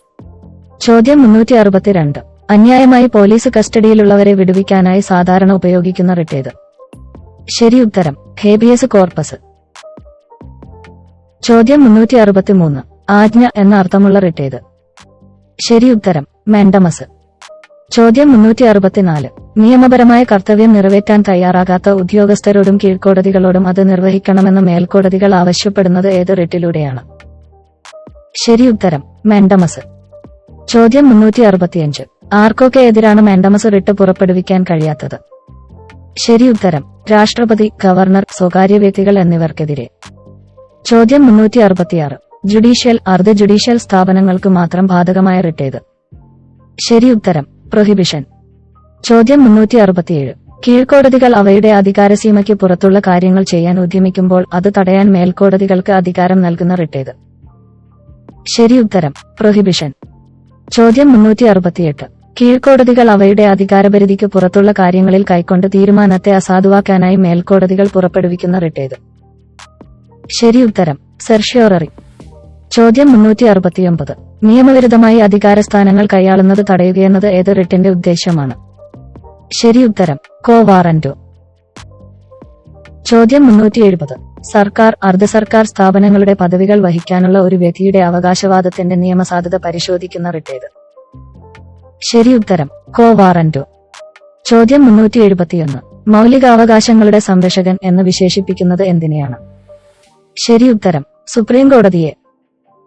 ചോദ്യം 362. അന്യായമായി പോലീസ് കസ്റ്റഡിയിലുള്ളവരെ വിടുവിക്കാനായി സാധാരണ ഉപയോഗിക്കുന്ന റിട്ടേത്. ശരി ഉത്തരം ഹേബിയസ് കോർപ്പസ്. ചോദ്യം 363. ആജ്ഞ എന്ന അർത്ഥമുള്ള റിട്ടേത്. ശരി ഉത്തരം മാൻഡമസ്. ചോദ്യം 364. നിയമപരമായ കർത്തവ്യം നിറവേറ്റാൻ തയ്യാറാകാത്ത ഉദ്യോഗസ്ഥരോടും കീഴ്ക്കോടതികളോടും അത് നിർവഹിക്കണമെന്ന് മേൽക്കോടതികൾ ആവശ്യപ്പെടുന്നത് ഏത് റിട്ടിലൂടെയാണ്? ശരി ഉത്തരം മാൻഡമസ്. ചോദ്യം 365. ആർക്കൊക്കെ എതിരാണ് മാൻഡമസ് റിട്ട് പുറപ്പെടുവിക്കാൻ കഴിയാത്തത്? ശരി ഉത്തരം രാഷ്ട്രപതി, ഗവർണർ, സ്വകാര്യ വ്യക്തികൾ എന്നിവർക്കെതിരെ. ചോദ്യം 366. ജുഡീഷ്യൽ, അർദ്ധ ജുഡീഷ്യൽ സ്ഥാപനങ്ങൾക്ക് മാത്രം ബാധകമായ റിട്ടേത്. ശരി ഉത്തരം പ്രൊഹിബിഷൻ. ചോദ്യം 367. കീഴ്ക്കോടതികൾ അവയുടെ അധികാരസീമയ്ക്ക് പുറത്തുള്ള കാര്യങ്ങൾ ചെയ്യാൻ ഉദ്യമിക്കുമ്പോൾ അത് തടയാൻ മേൽക്കോടതികൾക്ക് അധികാരം നൽകുന്ന റിട്ടേത്. ശരി ഉത്തരം പ്രൊഹിബിഷൻ. ചോദ്യം 368. കീഴ്ക്കോടതികൾ അവയുടെ അധികാരപരിധിക്ക് പുറത്തുള്ള കാര്യങ്ങളിൽ കൈക്കൊണ്ട് തീരുമാനത്തെ അസാധുവാക്കാനായി മേൽക്കോടതികൾ പുറപ്പെടുവിക്കുന്ന റിട്ടേത്. ശരി ഉത്തരം സെർഷ്യോററി. ചോദ്യം 369. നിയമവിരുദ്ധമായി അധികാരസ്ഥാനങ്ങൾ കൈയാളുന്നത് തടയുകയെന്നത് ഏത് റിട്ടിന്റെ ഉദ്ദേശ്യമാണ്? ശരി ഉത്തരം കോ വാറന്റോ. ചോദ്യം 370. സർക്കാർ, അർദ്ധ സർക്കാർ സ്ഥാപനങ്ങളുടെ പദവികൾ വഹിക്കാനുള്ള ഒരു വ്യക്തിയുടെ അവകാശവാദത്തിന്റെ നിയമസാധുത പരിശോധിക്കുന്ന റിട്ടേത്. ശരി ഉത്തരം കോ വാറന്റോ. ചോദ്യം 371. മൗലികാവകാശങ്ങളുടെ സംരക്ഷകൻ എന്ന് വിശേഷിപ്പിക്കുന്നത് എന്തിനെയാണ്? ശരി ഉത്തരം സുപ്രീം കോടതിയെ.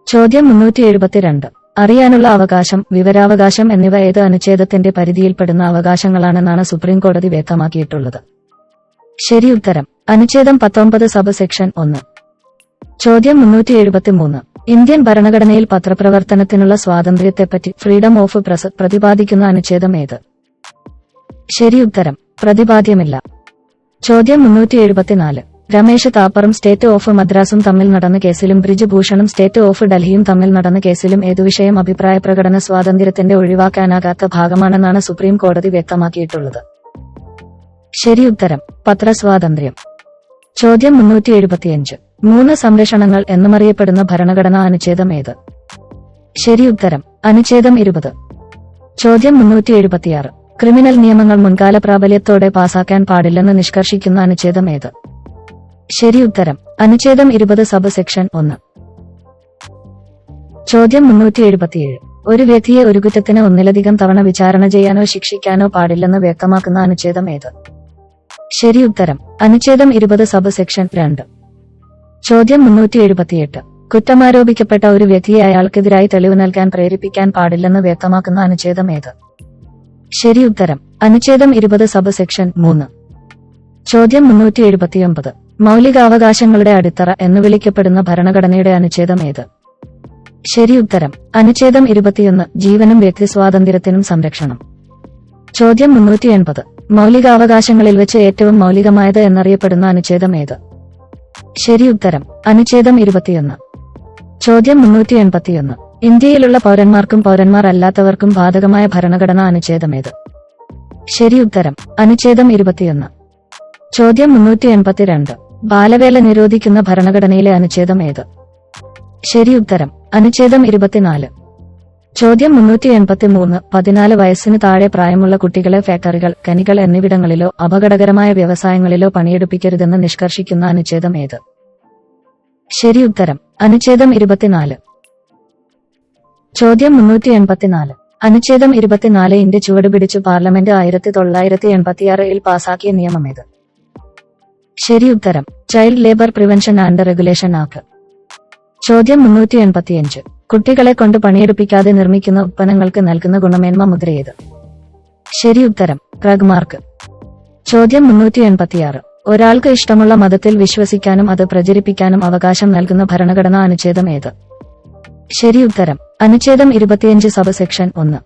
ചോദ്യം 372. അറിയാനുള്ള അവകാശം, വിവരാവകാശം എന്നിവ ഏത് അനുച്ഛേദത്തിന്റെ പരിധിയിൽപ്പെടുന്ന അവകാശങ്ങളാണെന്നാണ് സുപ്രീം കോടതി വ്യക്തമാക്കിയിട്ടുള്ളത്? ശരി ഉത്തരം അനുച്ഛേദം 19 സബ് സെക്ഷൻ 1. ചോദ്യം 373. ഇന്ത്യൻ ഭരണഘടനയിൽ പത്രപ്രവർത്തനത്തിനുള്ള സ്വാതന്ത്ര്യത്തെപ്പറ്റി, ഫ്രീഡം ഓഫ് പ്രസ്, പ്രതിപാദിക്കുന്ന അനുച്ഛേദം ഏത്? ശരി ഉത്തരം പ്രതിപാദ്യമില്ല. ചോദ്യം 374. രമേശ് താപ്പറും സ്റ്റേറ്റ് ഓഫ് മദ്രാസും തമ്മിൽ നടന്ന കേസിലും ബ്രിജ് ഭൂഷണും സ്റ്റേറ്റ് ഓഫ് ഡൽഹിയും തമ്മിൽ നടന്ന കേസിലും ഏതു വിഷയം അഭിപ്രായ പ്രകടന സ്വാതന്ത്ര്യത്തിന്റെ ഒഴിവാക്കാനാകാത്ത ഭാഗമാണെന്നാണ് സുപ്രീം കോടതി വ്യക്തമാക്കിയിട്ടുള്ളത്? ശരി ഉത്തരം പത്രസ്വാതന്ത്ര്യം. ചോദ്യം 375. 3 സംരക്ഷണങ്ങൾ എന്നുമറിയപ്പെടുന്ന ഭരണഘടനാ അനുച്ഛേദം ഏത്? ശരി ഉത്തരം അനുച്ഛേദം 20. ചോദ്യം 376. ക്രിമിനൽ നിയമങ്ങൾ മുൻകാല പ്രാബല്യത്തോടെ പാസാക്കാൻ പാടില്ലെന്ന് നിഷ്കർഷിക്കുന്ന അനുച്ഛേദം ഏത്? ശരി ഉത്തരം അനുച്ഛേദം 20 സബ് സെക്ഷൻ 1. ചോദ്യം 377. ഒരു വ്യക്തിയെ ഒരു കുറ്റത്തിന് ഒന്നിലധികം തവണ വിചാരണ ചെയ്യാനോ ശിക്ഷിക്കാനോ പാടില്ലെന്ന് വ്യക്തമാക്കുന്ന അനുച്ഛേദം ഏത്? ശരി ഉത്തരം അനുച്ഛേദം 20 സബ് സെക്ഷൻ 2. ചോദ്യം 378. കുറ്റമാരോപിക്കപ്പെട്ട ഒരു വ്യക്തിയെ അയാൾക്കെതിരായി തെളിവ് നൽകാൻ പ്രേരിപ്പിക്കാൻ പാടില്ലെന്ന് വ്യക്തമാക്കുന്ന അനുച്ഛേദം ഏത്? ശരി ഉത്തരം അനുച്ഛേദം 20 സബ് സെക്ഷൻ 3. ചോദ്യം 379. മൗലികാവകാശങ്ങളുടെ അടിത്തറ എന്ന് വിളിക്കപ്പെടുന്ന ഭരണഘടനയുടെ അനുച്ഛേദം ഏത്? ശരി ഉത്തരം അനുച്ഛേദം 21. ജീവനും വ്യക്തിസ്വാതന്ത്ര്യത്തിനും സംരക്ഷണം. ചോദ്യം 380. മൗലികാവകാശങ്ങളിൽ വെച്ച് ഏറ്റവും മൗലികമായത് എന്നറിയപ്പെടുന്ന അനുച്ഛേദം ഏത്? ശരി ഉത്തരം അനുച്ഛേദം 21. ചോദ്യം 381. ഇന്ത്യയിലുള്ള പൗരന്മാർക്കും പൗരന്മാർ അല്ലാത്തവർക്കും ബാധകമായ ഭരണഘടനാ അനുച്ഛേദം ഏത്? ശരി ഉത്തരം അനുച്ഛേദം 21. ചോദ്യം 382. ബാലവേല നിരോധിക്കുന്ന ഭരണഘടനയിലെ അനുച്ഛേദം ഏത്? ശരി ഉത്തരം അനുച്ഛേദം 24. ചോദ്യം 383. 14 വയസ്സിന് താഴെ പ്രായമുള്ള കുട്ടികളെ ഫാക്ടറികൾ, ഖനികൾ എന്നിവിടങ്ങളിലോ അപകടകരമായ വ്യവസായങ്ങളിലോ പണിയെടുപ്പിക്കരുതെന്ന് നിഷ്കർഷിക്കുന്ന അനുച്ഛേദം ഏത്? ശരി ഉത്തരം അനുച്ഛേദം 24. ചോദ്യം 384. അനുച്ഛേദം 24 ചുവടുപിടിച്ചു പാർലമെന്റ് 1986 പാസാക്കിയ നിയമമേത്? ശരി ഉത്തരം child labour prevention and regulation act. ചോദ്യം 385. കുട്ടികളെ കൊണ്ട് പണിയെടുപ്പിക്കാതെ നിർമ്മിക്കുന്ന ഉത്പന്നങ്ങൾക്ക് നൽകുന്ന ഗുണമേന്മ മുദ്രയേത്? ശരി ഉത്തരം ട്രഗ് മാർക്ക്. ചോദ്യം 386. ഒരാൾക്ക് ഇഷ്ടമുള്ള മതത്തിൽ വിശ്വസിക്കാനും അത് പ്രചരിപ്പിക്കാനും അവകാശം നൽകുന്ന ഭരണഘടനാ അനുച്ഛേദം ഏത്? ശരി ഉത്തരം അനുച്ഛേദം 25 സബ് സെക്ഷൻ 1.